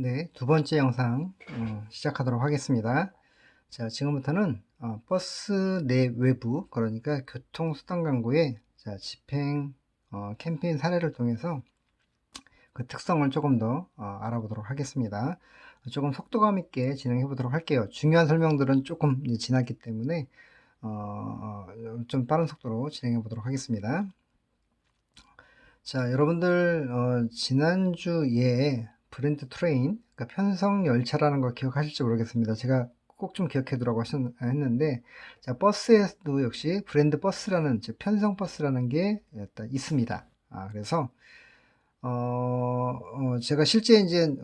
네, 두 번째 영상 시작하도록 하겠습니다. 자, 지금부터는 버스 내 외부, 그러니까 교통수단 광고의 집행 캠페인 사례를 통해서 그 특성을 조금 더 알아보도록 하겠습니다. 조금 속도감 있게 진행해 보도록 할게요. 중요한 설명들은 조금 이제 지났기 때문에 좀 빠른 속도로 진행해 보도록 하겠습니다. 자, 여러분들 지난주에 브랜드 트레인, 그러니까 편성 열차라는 거 기억하실지 모르겠습니다. 제가 꼭 좀 기억해 두라고 했는데, 자, 버스에도 역시 브랜드 버스라는, 즉 편성 버스라는 게 일단 있습니다. 그래서 제가 실제 이제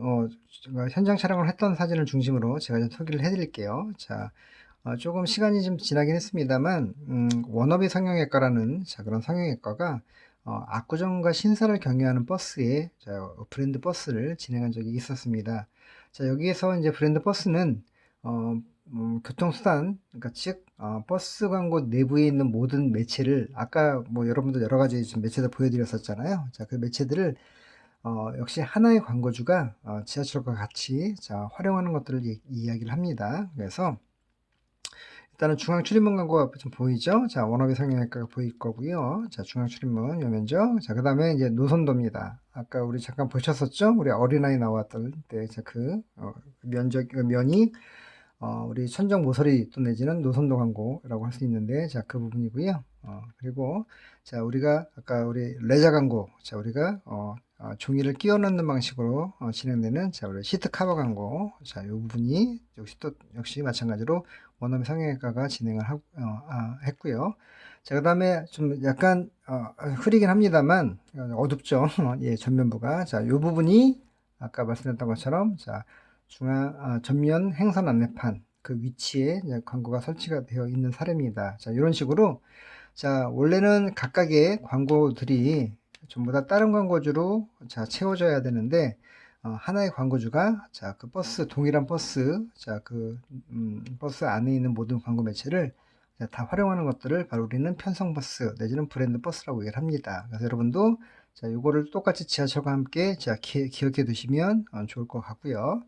제가 현장 촬영을 했던 사진을 중심으로 제가 좀 소개를 해드릴게요. 자, 조금 시간이 좀 지나긴 했습니다만, 워너비 성형외과라는 그런 성형외과가 압구정과 신사를 경유하는 버스에 브랜드 버스를 진행한 적이 있었습니다. 자, 여기에서 이제 브랜드 버스는 교통수단, 그러니까 즉 버스 광고 내부에 있는 모든 매체를 아까 뭐 여러분들 여러 가지 좀 매체들 보여드렸었잖아요. 자, 그 매체들을 역시 하나의 광고주가 지하철과 같이 활용하는 것들을 이야기를 합니다. 그래서 일단은 중앙 출입문 광고가 좀 보이죠? 자, 워너비 성형외과가 보일 거고요. 자, 중앙 출입문 요 면적. 자, 그 다음에 이제 노선도입니다. 아까 우리 잠깐 보셨었죠? 우리 어린아이 나왔던 때, 면적, 면이, 우리 천정 모서리 또 내지는 노선도 광고라고 할 수 있는데, 자, 그 부분이고요. 그리고, 자, 우리가 아까 우리 레저 광고, 자, 우리가, 종이를 끼워 넣는 방식으로 진행되는 우리 시트 커버 광고, 자, 이 부분이 역시 마찬가지로 원어민 성형외과가 진행을 했고요. 자, 그 다음에 좀 약간 흐리긴 합니다만 어둡죠. 예, 전면부가. 자, 이 부분이 아까 말씀드렸던 것처럼 전면 행선 안내판 그 위치에 광고가 설치가 되어 있는 사례입니다. 자, 이런 식으로 원래는 각각의 광고들이 전부 다 다른 광고주로 채워져야 되는데 하나의 광고주가 그 버스 동일한 버스 버스 안에 있는 모든 광고 매체를 다 활용하는 것들을 바로 우리는 편성버스 내지는 브랜드 버스라고 얘기를 합니다. 그래서 여러분도 이거를 똑같이 지하철과 함께 기억해 두시면 좋을 것 같고요.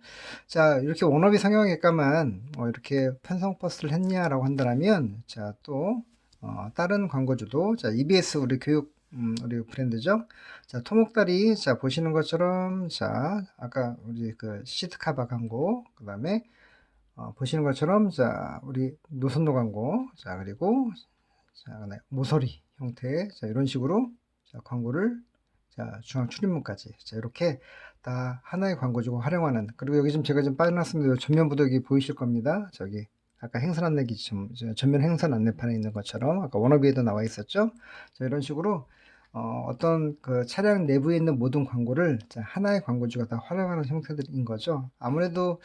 자, 이렇게 워너비 성형외과만 이렇게 편성버스를 했냐라고 한다면 또 다른 광고주도 EBS 우리 교육 우리 브랜드죠. 자, 토목다리 보시는 것처럼 아까 우리 그 시트 카바 광고 그다음에 보시는 것처럼 우리 노선도 광고 그리고 네, 모서리 형태 이런 식으로 광고를 중앙 출입문까지 이렇게 다 하나의 광고주고 활용하는. 그리고 여기 제가 좀 빠져났습니다. 전면부도 여기 보이실 겁니다. 저기 아까 행선 안내기 전면 행선 안내판에 있는 것처럼 아까 워너비에도 나와 있었죠. 이런 식으로 어떤 그 차량 내부에 있는 모든 광고를 하나의 광고주가 다 활용하는 형태들인 거죠. 아무래도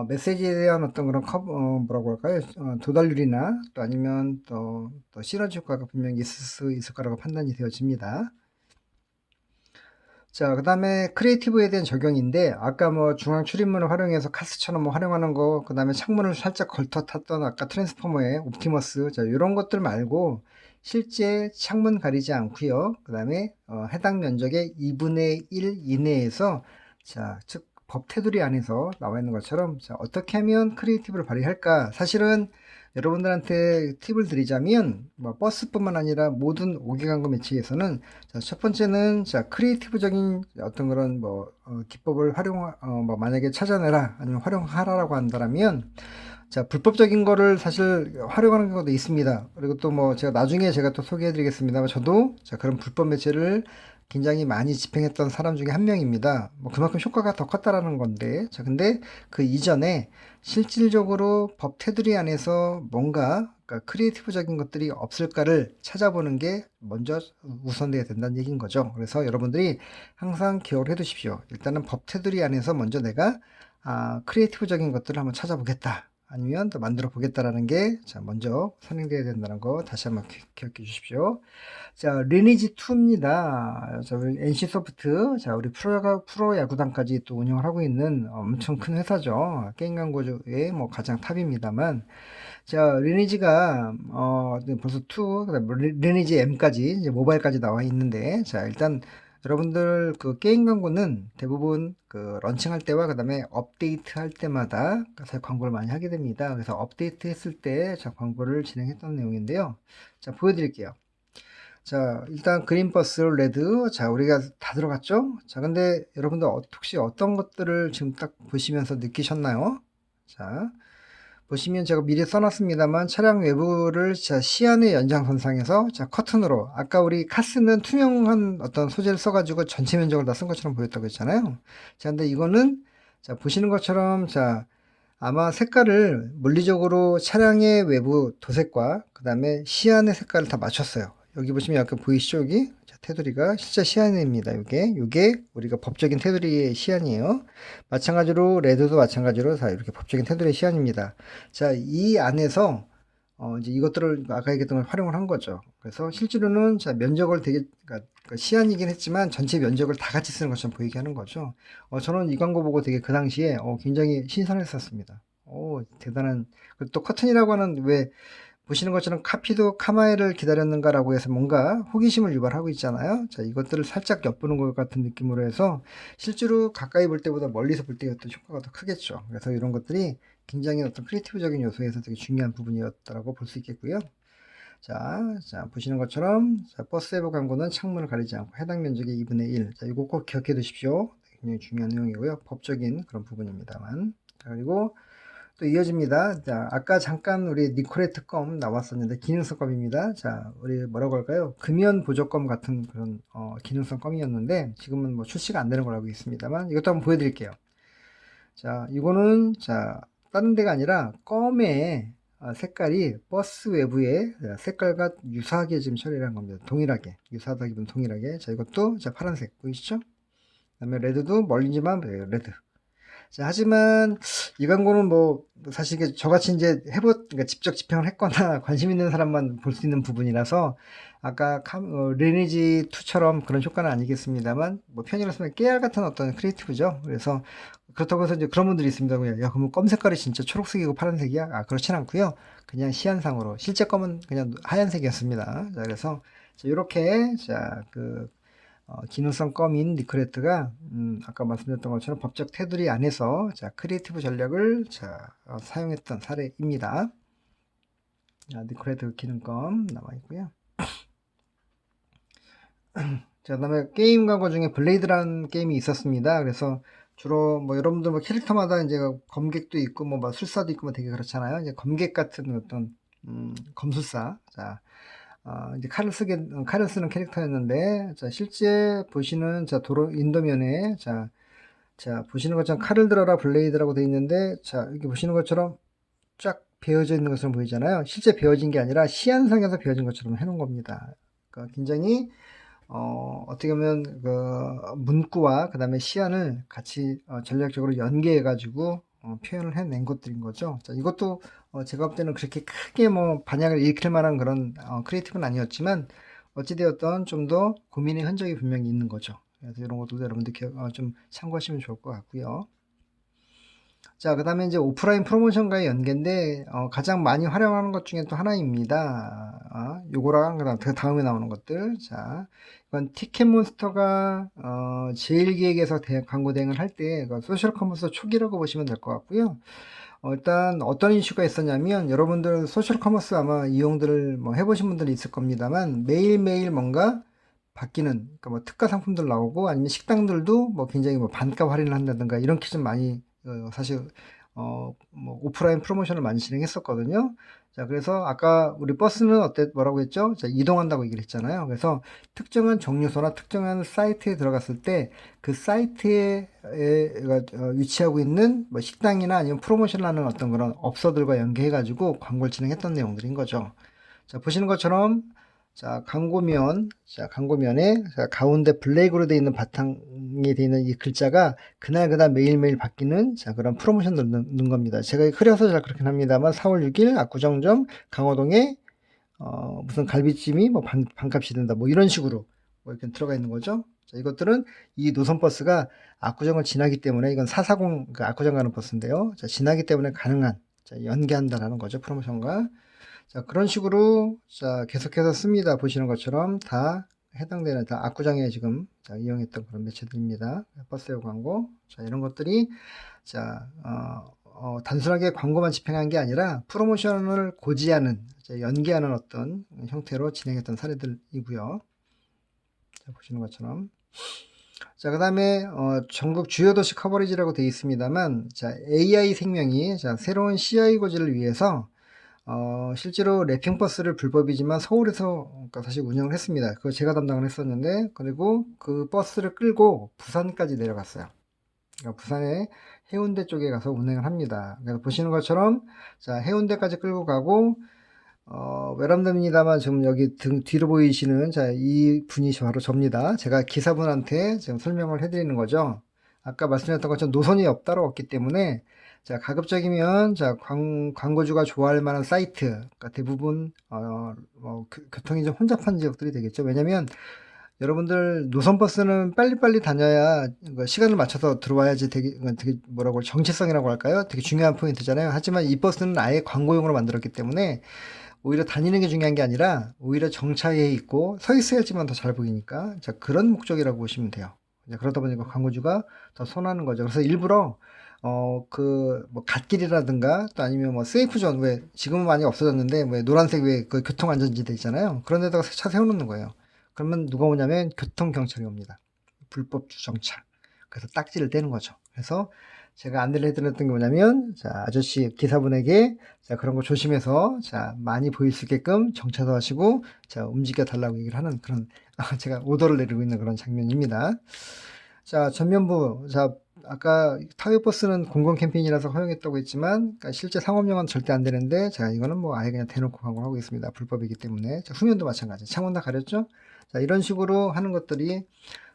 메시지에 대한 어떤 그런 뭐라고 할까요? 도달률이나 또 아니면 또 시너지 효과가 분명히 있을 수 있을 거라고 판단이 되어집니다. 자, 그 다음에 크리에이티브에 대한 적용인데, 아까 뭐 중앙 출입문을 활용해서 카스처럼 뭐 활용하는 거, 그 다음에 창문을 살짝 걸터 탔던 아까 트랜스포머의 옵티머스, 이런 것들 말고, 실제 창문 가리지 않고요. 그 다음에 해당 면적의 2분의 1 이내에서, 즉, 법 테두리 안에서 나와 있는 것처럼, 어떻게 하면 크리에이티브를 발휘할까? 사실은 여러분들한테 팁을 드리자면 뭐 버스뿐만 아니라 모든 5개 광고 매체에서는 첫 번째는 크리에이티브적인 어떤 그런 뭐 기법을 뭐 만약에 찾아내라 아니면 활용하라라고 한다면 불법적인 거를 사실 활용하는 경우도 있습니다. 그리고 또 뭐 제가 또 소개해 드리겠습니다만 저도 그런 불법 매체를 굉장히 많이 집행했던 사람 중에 한 명입니다. 뭐 그만큼 효과가 더 컸다라는 건데, 근데 그 이전에 실질적으로 법 테두리 안에서 뭔가 그러니까 크리에이티브적인 것들이 없을까를 찾아보는 게 먼저 우선돼야 된다는 얘기인 거죠. 그래서 여러분들이 항상 기억을 해 두십시오. 일단은 법 테두리 안에서 먼저 내가 크리에이티브적인 것들을 한번 찾아보겠다. 아니면 더 만들어 보겠다라는 게 먼저 선행돼야 된다는 거 다시 한번 기억해 주십시오. 리니지2입니다. 우리 NC소프트, 우리 프로야구단까지 또 운영을 하고 있는 엄청 큰 회사죠. 게임 광고주의 뭐 가장 탑입니다만, 리니지가, 벌써 2, 리니지 M까지, 이제 모바일까지 나와 있는데, 일단, 여러분들 그 게임 광고는 대부분 그 런칭할 때와 그 다음에 업데이트 할 때마다 광고를 많이 하게 됩니다. 그래서 업데이트 했을 때 자, 광고를 진행했던 내용인데요. 자, 보여드릴게요. 자, 일단 그린버스, 레드. 자, 우리가 다 들어갔죠? 자, 근데 여러분들 혹시 어떤 것들을 지금 딱 보시면서 느끼셨나요? 자, 보시면 제가 미리 써놨습니다만 차량 외부를 자, 시안의 연장선상에서 자, 커튼으로 아까 우리 카스는 투명한 어떤 소재를 써가지고 전체 면적을 다 쓴 것처럼 보였다고 했잖아요. 자, 근데 이거는 자, 보시는 것처럼 자, 아마 색깔을 물리적으로 차량의 외부 도색과 그 다음에 시안의 색깔을 다 맞췄어요. 여기 보시면 약간 보이시죠? 여기 자, 테두리가 실제 시안입니다. 요게 우리가 법적인 테두리의 시안이에요. 마찬가지로 레드도 마찬가지로 다 이렇게 법적인 테두리의 시안입니다. 자, 이 안에서 이제 이것들을 아까 얘기했던 걸 활용을 한 거죠. 그래서 실제로는 자, 면적을 되게 그러니까 시안이긴 했지만 전체 면적을 다 같이 쓰는 것처럼 보이게 하는 거죠. 저는 이 광고 보고 되게 그 당시에 굉장히 신선했었습니다. 대단한. 그리고 또 커튼이라고 하는 왜 보시는 것처럼 카피도 카마에를 기다렸는가라고 해서 뭔가 호기심을 유발하고 있잖아요. 자, 이것들을 살짝 엿보는 것 같은 느낌으로 해서 실제로 가까이 볼 때보다 멀리서 볼 때 어떤 효과가 더 크겠죠. 그래서 이런 것들이 굉장히 어떤 크리에이티브적인 요소에서 되게 중요한 부분이었다고 볼 수 있겠고요. 자, 보시는 것처럼 자, 버스 외부 광고는 창문을 가리지 않고 해당 면적의 2분의 1. 자, 이거 꼭 기억해 두십시오. 굉장히 중요한 내용이고요. 법적인 그런 부분입니다만. 자, 그리고 또 이어집니다. 자, 아까 잠깐 우리 니콜의 특검 나왔었는데 기능성 껌입니다. 자, 우리 뭐라고 할까요? 금연 보조껌 같은 그런 기능성 껌이었는데 지금은 뭐 출시가 안 되는 걸로 알고 있습니다만 이것도 한번 보여드릴게요. 자, 이거는 자 다른 데가 아니라 껌의 색깔이 버스 외부의 색깔과 유사하게 지금 처리를 한 겁니다. 동일하게 유사하다기보다 동일하게. 자, 이것도 자 파란색 보이시죠? 그다음에 레드도 멀리지만 레드. 자, 하지만 이 광고는 뭐 사실 이게 저같이 이제 그러니까 직접 집행을 했거나 관심 있는 사람만 볼 수 있는 부분이라서 아까 리니지 2처럼 그런 효과는 아니겠습니다만 뭐 편의로 쓰면 깨알 같은 어떤 크리에이티브죠. 그래서 그렇다고 해서 이제 그런 분들이 있습니다. 야, 그러면 껌 색깔이 진짜 초록색이고 파란색이야? 그렇진 않고요. 그냥 시안상으로 실제 껌은 그냥 하얀색이었습니다. 자, 그래서 이렇게 자그 기능성 껌인 니크레트가 아까 말씀드렸던 것처럼 법적 테두리 안에서 자, 크리에이티브 전략을 자, 사용했던 사례입니다. 자, 니크레트 기능껌 나와 있고요. 자, 그다음에 게임 광고 중에 블레이드라는 게임이 있었습니다. 그래서 주로 뭐 여러분들 뭐 캐릭터마다 이제 검객도 있고 뭐 술사도 있고 뭐 되게 그렇잖아요. 이제 검객 같은 어떤 검술사. 자, 이제 칼을 쓰는 캐릭터였는데, 자, 실제 보시는, 자, 인도면에, 자, 보시는 것처럼 칼을 들어라 블레이드라고 되어 있는데, 자, 이렇게 보시는 것처럼 쫙 베어져 있는 것처럼 보이잖아요. 실제 베어진 게 아니라 시안상에서 베어진 것처럼 해놓은 겁니다. 그러니까 굉장히, 어떻게 보면, 그, 문구와 그 다음에 시안을 같이 전략적으로 연계해가지고, 표현을 해낸 것들인 거죠. 자, 이것도 제가 볼 때는 그렇게 크게 뭐 반향을 일으킬 만한 그런 크리에이티브는 아니었지만 어찌되었던 좀 더 고민의 흔적이 분명히 있는 거죠. 그래서 이런 것도 여러분들 좀 참고하시면 좋을 것 같고요. 자, 그 다음에 이제 오프라인 프로모션과의 연계인데 가장 많이 활용하는 것 중에 또 하나입니다. 요거랑 그 다음에 나오는 것들. 자, 이건 티켓몬스터가 제일기획에서 광고 대행을 할 때 소셜 커머스 초기라고 보시면 될 것 같고요. 일단 어떤 이슈가 있었냐면 여러분들 소셜 커머스 아마 이용들을 뭐 해보신 분들이 있을 겁니다만 매일매일 뭔가 바뀌는 그러니까 뭐 특가 상품들 나오고 아니면 식당들도 뭐 굉장히 뭐 반가 할인을 한다든가 이렇게 좀 많이 사실 뭐 오프라인 프로모션을 많이 진행했었거든요. 자, 그래서 아까 우리 버스는 뭐라고 했죠? 자, 이동한다고 얘기를 했잖아요. 그래서 특정한 정류소나 특정한 사이트에 들어갔을 때 그 사이트에 위치하고 있는 뭐 식당이나 아니면 프로모션을 하는 어떤 그런 업소들과 연계해가지고 광고를 진행했던 내용들인 거죠. 자, 보시는 것처럼 자, 광고면에 자, 가운데 블랙으로 되어 있는 바탕에 되어 있는 이 글자가 그날 매일매일 바뀌는 자, 그런 프로모션을 넣는 겁니다. 제가 흐려서 잘 그렇긴 합니다만 4월 6일 압구정점 강호동에 무슨 갈비찜이 뭐 반값이 된다 뭐 이런 식으로 뭐 이렇게 들어가 있는 거죠. 자, 이것들은 이 노선버스가 압구정을 지나기 때문에 이건 440 그 압구정 가는 버스인데요. 자, 지나기 때문에 가능한 자, 연계한다라는 거죠. 프로모션과. 자, 그런 식으로 자, 계속해서 씁니다. 보시는 것처럼 다 해당되는 다 압구정에 지금 이용했던 그런 매체들입니다. 버스웨어 광고. 자, 이런 것들이 자, 단순하게 광고만 집행한 게 아니라 프로모션을 고지하는, 연계하는 어떤 형태로 진행했던 사례들이고요. 자, 보시는 것처럼. 자, 그 다음에 전국 주요 도시 커버리지라고 되어 있습니다만, 자, AI 생명이 자, 새로운 CI 고지를 위해서 실제로 랩핑버스를 불법이지만 서울에서 그러니까 사실 운영을 했습니다. 그거 제가 담당을 했었는데, 그리고 그 버스를 끌고 부산까지 내려갔어요. 그러니까 부산의 해운대 쪽에 가서 운행을 합니다. 그래서 보시는 것처럼 자, 해운대까지 끌고 가고 외람됩니다만 지금 여기 등 뒤로 보이시는 자, 이 분이 바로 접니다. 제가 기사분한테 지금 설명을 해드리는 거죠. 아까 말씀드렸던 것처럼 노선이 따로 없기 때문에 자, 가급적이면 자, 광고주가 좋아할 만한 사이트, 그러니까 대부분 교통이 좀 혼잡한 지역들이 되겠죠. 왜냐면 여러분들 노선버스는 빨리빨리 다녀야 시간을 맞춰서 들어와야지 되게 뭐라고 정체성이라고 할까요? 되게 중요한 포인트잖아요. 하지만 이 버스는 아예 광고용으로 만들었기 때문에 오히려 다니는 게 중요한 게 아니라 오히려 정차해 있고 서 있어야지만 더 잘 보이니까 자, 그런 목적이라고 보시면 돼요. 그러다 보니까 광고주가 더 선호하는 거죠. 그래서 일부러 뭐 갓길이라든가 또 아니면 뭐 세이프존, 왜 지금은 많이 없어졌는데 왜 노란색 왜 그 교통안전지대 있잖아요. 그런 데다가 차 세워놓는 거예요. 그러면 누가 오냐면 교통경찰이 옵니다. 불법 주정차. 그래서 딱지를 떼는 거죠. 그래서 제가 안내를 해드렸던 게 뭐냐면, 자, 아저씨, 기사분에게, 자, 그런 거 조심해서, 자, 많이 보일 수 있게끔 정차도 하시고, 자, 움직여 달라고 얘기를 하는 그런, 제가 오더를 내리고 있는 그런 장면입니다. 자, 전면부, 자, 아까 타이어버스는 공공 캠페인이라서 허용했다고 했지만, 그러니까 실제 상업용은 절대 안 되는데, 자, 이거는 뭐 아예 그냥 대놓고 광고를 하고 있습니다. 불법이기 때문에. 자, 후면도 마찬가지. 창문 다 가렸죠? 자, 이런 식으로 하는 것들이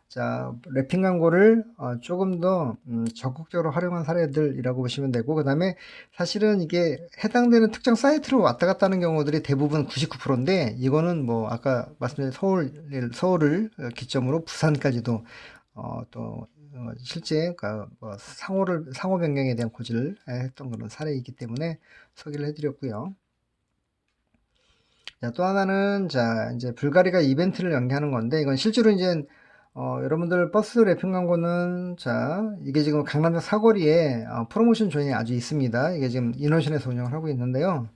자, 랩핑 광고를 조금 더 적극적으로 활용한 사례들이라고 보시면 되고, 그 다음에 사실은 이게 해당되는 특정 사이트로 왔다 갔다 하는 경우들이 대부분 99%인데, 이거는 뭐 아까 말씀드린 서울을 기점으로 부산까지도 또 실제 뭐 상호 변경에 대한 고지를 했던 그런 사례이기 때문에 소개를 해드렸고요. 자, 또 하나는 자, 이제 불가리가 이벤트를 연계하는 건데, 이건 실제로 이제 여러분들 버스 랩핑 광고는 자, 이게 지금 강남역 사거리에 프로모션 존이 아주 있습니다. 이게 지금 이노션에서 운영을 하고 있는데요.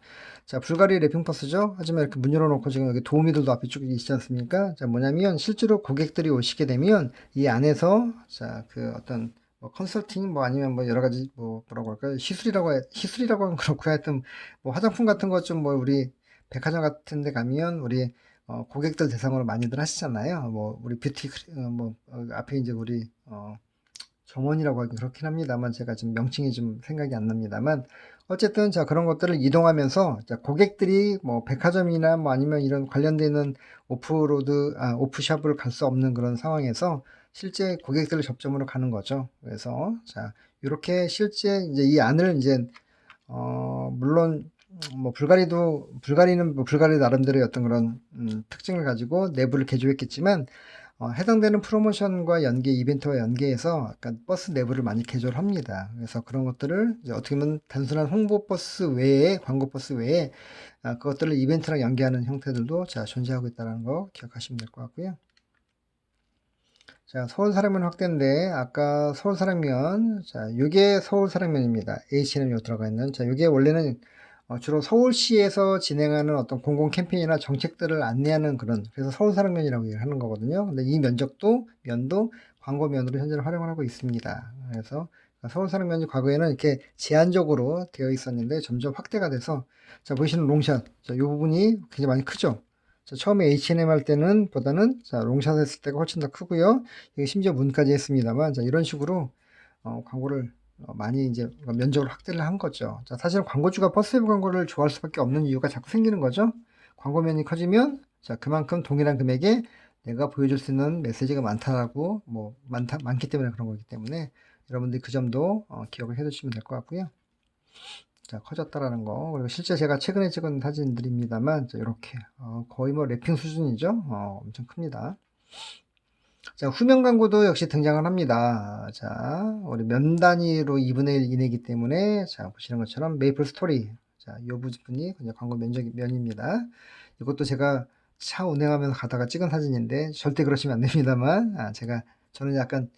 자, 불가리 랩핑 버스죠. 하지만 이렇게 문 열어놓고 지금 여기 도우미들도 앞에 쭉 있지 않습니까? 자, 뭐냐면 실제로 고객들이 오시게 되면 이 안에서 자, 그 어떤 뭐 컨설팅 뭐 아니면 뭐 여러 가지 뭐 뭐라고 할까요? 시술이라고 하면 그렇고 하여튼 뭐 화장품 같은 것 좀 뭐 우리 백화점 같은 데 가면 우리 고객들 대상으로 많이들 하시잖아요. 뭐 우리 뷰티 앞에 이제 우리 점원이라고 하기 그렇긴 합니다만 제가 지금 명칭이 좀 생각이 안 납니다만 어쨌든 자, 그런 것들을 이동하면서 자, 고객들이 뭐 백화점이나 뭐 아니면 이런 관련되는 오프샵을 갈 수 없는 그런 상황에서 실제 고객들을 접점으로 가는 거죠. 그래서 자, 이렇게 실제 이제 이 안을 이제 물론 뭐 불가리는 뭐 불가리 나름대로의 어떤 그런 특징을 가지고 내부를 개조했겠지만 해당되는 프로모션과 이벤트와 연계해서 약간 버스 내부를 많이 개조를 합니다. 그래서 그런 것들을 이제 어떻게 보면 단순한 홍보 버스 외에 광고 버스 외에 그것들을 이벤트랑 연계하는 형태들도 자, 존재하고 있다는 거 기억하시면 될 것 같고요. 자, 서울사랑면 확대인데 아까 서울사랑면, 자, 요게 서울사랑면입니다. H&M 요 들어가 있는. 자, 요게 원래는 주로 서울시에서 진행하는 어떤 공공 캠페인이나 정책들을 안내하는 그런, 그래서 서울사랑면이라고 얘기를 하는 거거든요. 근데 이 면도 광고면으로 현재 활용을 하고 있습니다. 그래서 서울사랑면이 과거에는 이렇게 제한적으로 되어 있었는데 점점 확대가 돼서, 자, 보시는 롱샷. 자, 요 부분이 굉장히 많이 크죠. 자, 처음에 H&M 할 때는 보다는 자, 롱샷 했을 때가 훨씬 더 크고요. 여기 심지어 문까지 했습니다만, 자, 이런 식으로 광고를 많이 이제 면적을 확대를 한 거죠. 자, 사실 광고주가 버스웨브 광고를 좋아할 수밖에 없는 이유가 자꾸 생기는 거죠. 광고면이 커지면 자, 그만큼 동일한 금액에 내가 보여줄 수 있는 메시지가 많다라고 뭐 많기 때문에 그런 거기 때문에 여러분들이 그 점도 기억을 해두시면 될 것 같고요. 자, 커졌다라는 거. 그리고 실제 제가 최근에 찍은 사진들입니다만, 자, 이렇게 거의 뭐 랩핑 수준이죠. 엄청 큽니다. 자, 후면 광고도 역시 등장을 합니다. 자, 우리 면 단위로 2분의 1 이내이기 때문에, 자, 보시는 것처럼 메이플 스토리. 자, 이 부분이 그냥 광고 면입니다. 이것도 제가 차 운행하면서 가다가 찍은 사진인데 절대 그러시면 안 됩니다만, 저는 약간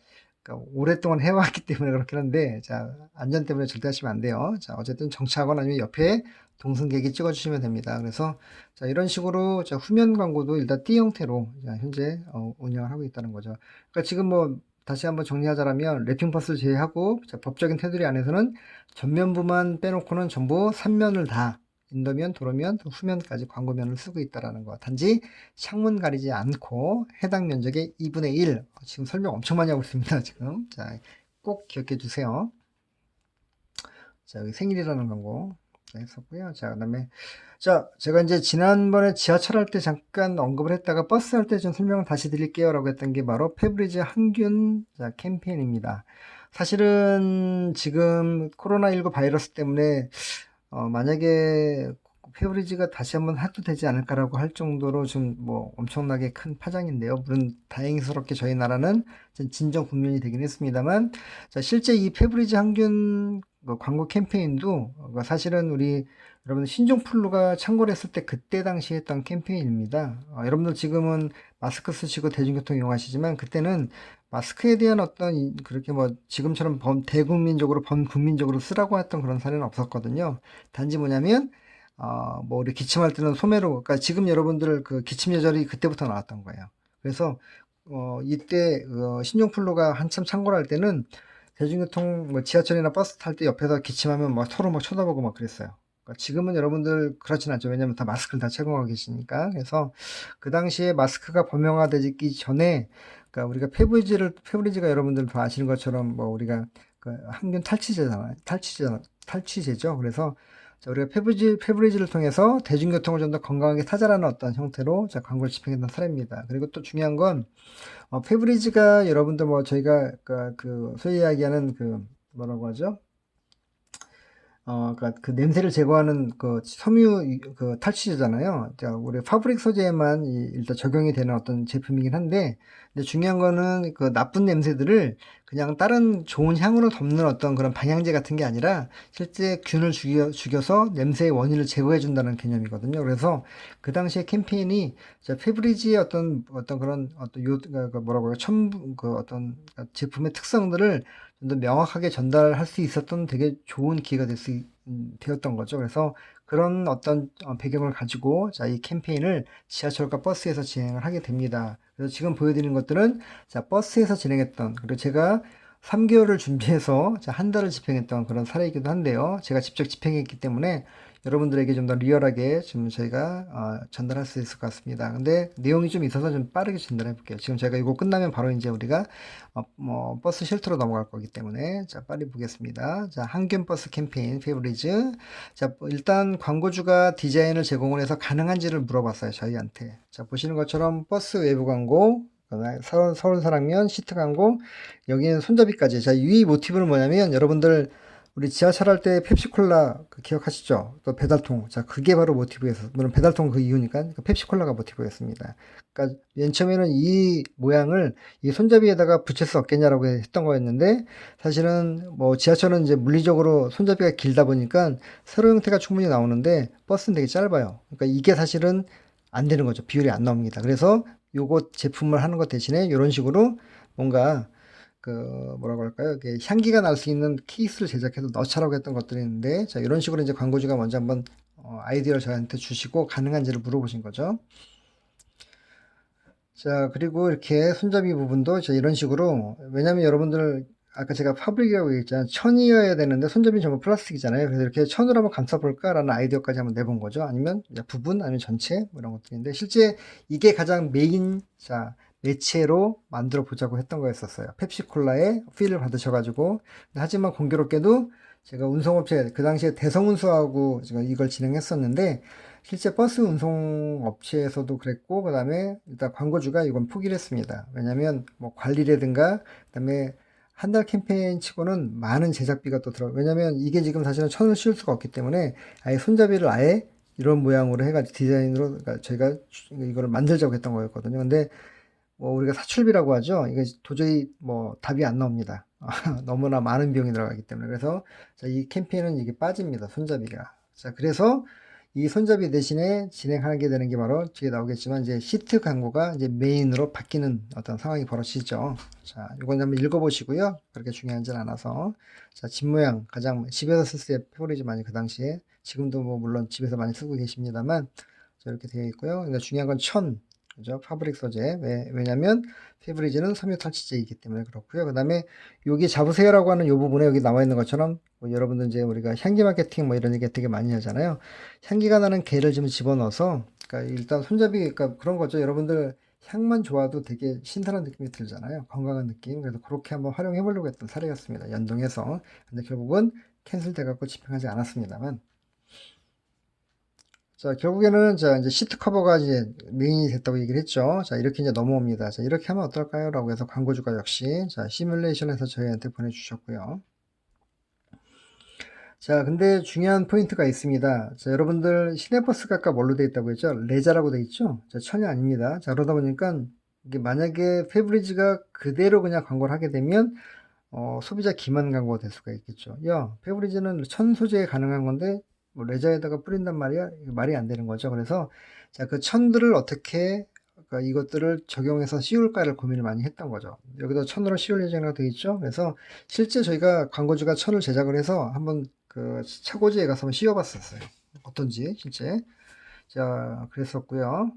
그러니까 오랫동안 해왔기 때문에 그렇긴 한데, 자, 안전 때문에 절대 하시면 안 돼요. 자, 어쨌든 정차하거나 아니면 옆에 동승객이 찍어주시면 됩니다. 그래서 자, 이런 식으로 자, 후면 광고도 일단 띠 형태로 자, 현재 운영을 하고 있다는 거죠. 그러니까 지금 뭐 다시 한번 정리하자면 랩핑 버스를 제외하고 자, 법적인 테두리 안에서는 전면부만 빼놓고는 전부 3면을 다 인도면, 도로면, 후면까지 광고면을 쓰고 있다라는 거. 단지 창문 가리지 않고 해당 면적의 2분의 1. 지금 설명 엄청 많이 하고 있습니다. 지금. 자, 꼭 기억해 주세요. 자, 여기 생일이라는 광고. 자, 했었고요. 자, 그다음에 자, 제가 이제 지난번에 지하철 할 때 잠깐 언급을 했다가 버스 할 때 좀 설명을 다시 드릴게요라고 했던 게 바로 페브리즈 항균 자, 캠페인입니다. 사실은 지금 코로나19 바이러스 때문에 만약에 페브리즈가 다시 한번 해도 되지 않을까라고 할 정도로 좀 뭐 엄청나게 큰 파장인데요. 물론 다행스럽게 저희 나라는 진정 국면이 되긴 했습니다만, 자, 실제 이 페브리즈 항균 광고 캠페인도 사실은 우리 여러분 신종플루가 창궐 했을 때 그때 당시 했던 캠페인입니다. 여러분들 지금은 마스크 쓰시고 대중교통 이용하시지만 그때는 마스크에 대한 어떤 그렇게 뭐 지금처럼 대국민적으로 범국민적으로 쓰라고 했던 그런 사례는 없었거든요. 단지 뭐냐면 뭐 우리 기침할 때는 소매로, 그러니까 지금 여러분들 그 기침 예절이 그때부터 나왔던 거예요. 그래서 이때 신종플루가 한참 창궐할 때는 대중교통 뭐 지하철이나 버스 탈 때 옆에서 기침하면 막 서로 막 쳐다보고 막 그랬어요. 그러니까 지금은 여러분들 그렇진 않죠. 왜냐면 다 마스크를 다 착용하고 계시니까. 그래서 그 당시에 마스크가 범용화되기 전에, 그러니까 우리가 페브리즈가 여러분들 다 아시는 것처럼 뭐 우리가 그 항균 탈취제죠. 그래서 자, 우리가 페브리즈를 통해서 대중교통을 좀 더 건강하게 타자라는 어떤 형태로 자, 광고를 집행했던 사례입니다. 그리고 또 중요한 건 페브리즈가 여러분들 뭐 저희가 그 소위 이야기하는 그 뭐라고 하죠? 그러니까 그 냄새를 제거하는 그 섬유 그 탈취제잖아요. 자, 우리 파브릭 소재에만 일단 적용이 되는 어떤 제품이긴 한데, 근데 중요한 거는 그 나쁜 냄새들을 그냥 다른 좋은 향으로 덮는 어떤 그런 방향제 같은 게 아니라 실제 균을 죽여서 냄새의 원인을 제거해 준다는 개념이거든요. 그래서 그 당시에 캠페인이 자, 페브리지의 어떤 그런 어떤 그 뭐라고 해요? 첨부 그 어떤 제품의 특성들을 좀 더 명확하게 전달할 수 있었던 되게 좋은 기회가 되었던 거죠. 그래서 그런 어떤 배경을 가지고 자, 이 캠페인을 지하철과 버스에서 진행을 하게 됩니다. 그래서 지금 보여드리는 것들은 자, 버스에서 진행했던, 그리고 제가 3개월을 준비해서 자, 한 달을 집행했던 그런 사례이기도 한데요. 제가 직접 집행했기 때문에 여러분들에게 좀 더 리얼하게 좀 저희가 전달할 수 있을 것 같습니다. 근데 내용이 좀 있어서 좀 빠르게 전달해 볼게요. 지금 제가 이거 끝나면 바로 이제 우리가 뭐 버스 쉘터로 넘어갈 거기 때문에 자, 빨리 보겠습니다. 자, 항균 버스 캠페인 페브리즈. 자, 일단 광고주가 디자인을 제공을 해서 가능한지를 물어봤어요, 저희한테. 자, 보시는 것처럼 버스 외부 광고, 서울 사랑면 시트 광고, 여기는 손잡이까지. 자, 이 모티브는 뭐냐면 여러분들 우리 지하철 할 때 펩시콜라 기억하시죠? 또 배달통. 자, 그게 바로 모티브였어. 물론 배달통 그 이유니까 펩시콜라가 모티브였습니다. 그러니까 맨 처음에는 이 모양을 이 손잡이에다가 붙일 수 없겠냐라고 했던 거였는데, 사실은 뭐 지하철은 이제 물리적으로 손잡이가 길다 보니까 세로 형태가 충분히 나오는데 버스는 되게 짧아요. 그러니까 이게 사실은 안 되는 거죠. 비율이 안 나옵니다. 그래서 요거 제품을 하는 것 대신에 이런 식으로 뭔가 그 뭐라고 할까요? 이게 향기가 날 수 있는 케이스를 제작해서 넣자라고 했던 것들이 있는데, 자, 이런 식으로 이제 광고주가 먼저 한번 아이디어를 저한테 주시고 가능한지를 물어보신 거죠. 자, 그리고 이렇게 손잡이 부분도 자, 이런 식으로, 왜냐면 여러분들 아까 제가 파브릭이라고 얘기했잖아요. 천이어야 되는데 손잡이는 전부 플라스틱이잖아요. 그래서 이렇게 천으로 한번 감싸볼까라는 아이디어까지 한번 내본 거죠. 아니면 부분, 아니면 전체 뭐 이런 것들인데, 실제 이게 가장 메인 자 매체로 만들어 보자고 했던 거였었어요. 펩시콜라의 필을 받으셔가지고. 하지만 공교롭게도 제가 운송업체 그 당시에 대성운수하고 제가 이걸 진행했었는데, 실제 버스 운송 업체에서도 그랬고, 그 다음에 일단 광고주가 이건 포기를 했습니다. 왜냐면 뭐 관리라든가, 그 다음에 한 달 캠페인 치고는 많은 제작비가 또 왜냐면 이게 지금 사실은 천을 씌울 수가 없기 때문에 아예 손잡이를 아예 이런 모양으로 해가지고 디자인으로, 그러니까 저희가 이거를 만들자고 했던 거였거든요. 근데 뭐 우리가 사출비라고 하죠. 이게 도저히 뭐 답이 안 나옵니다. 너무나 많은 비용이 들어가기 때문에. 그래서 자, 이 캠페인은 이게 빠집니다. 손잡이가. 자, 그래서 이 손잡이 대신에 진행하게 되는 게 바로 뒤에 나오겠지만 이제 시트 광고가 이제 메인으로 바뀌는 어떤 상황이 벌어지죠. 자, 이건 한번 읽어보시고요. 그렇게 중요하진 않아서. 자, 집 모양 가장 집에서 쓸 때 페브리즈 많이 그 당시에 지금도 뭐 물론 집에서 많이 쓰고 계십니다만 자, 이렇게 되어 있고요. 근데 중요한 건 천, 그죠? 파브릭 소재. 왜냐면 페브리즈는 섬유 탈취제이기 때문에 그렇고요. 그 다음에 여기 잡으세요라고 하는 이 부분에 여기 나와 있는 것처럼 뭐 여러분들 이제 우리가 향기 마케팅 뭐 이런 얘기 되게 많이 하잖아요. 향기가 나는 개를 좀 집어넣어서 그러니까 일단 손잡이 그러니까 그런 거죠. 여러분들 향만 좋아도 되게 신선한 느낌이 들잖아요. 건강한 느낌. 그래서 그렇게 한번 활용해 보려고 했던 사례였습니다. 연동해서. 근데 결국은 캔슬돼 갖고 집행하지 않았습니다만. 자, 결국에는 자, 이제 시트 커버가 이제 메인이 됐다고 얘기를 했죠. 자, 이렇게 이제 넘어옵니다. 자, 이렇게 하면 어떨까요? 라고 해서 광고주가 역시 자, 시뮬레이션에서 저희한테 보내주셨고요. 자, 근데 중요한 포인트가 있습니다. 자, 여러분들 시내버스가 아까 뭘로 되어 있다고 했죠? 레자라고 되어 있죠? 자, 천이 아닙니다. 자, 그러다 보니까 이게 만약에 페브리즈가 그대로 그냥 광고를 하게 되면 소비자 기만 광고가 될 수가 있겠죠. 야, 페브리즈는 천 소재에 가능한 건데 뭐 레자에다가 뿌린단 말이야? 이거 말이 안 되는 거죠. 그래서 자, 그 천들을 어떻게 그러니까 이것들을 적용해서 씌울까를 고민을 많이 했던 거죠. 여기도 천으로 씌울 예정이라고 되어 있죠. 그래서 실제 저희가 광고주가 천을 제작을 해서 한번 그 차고지에 가서 한번 씌워봤었어요. 어떤지 실제. 자, 그랬었고요.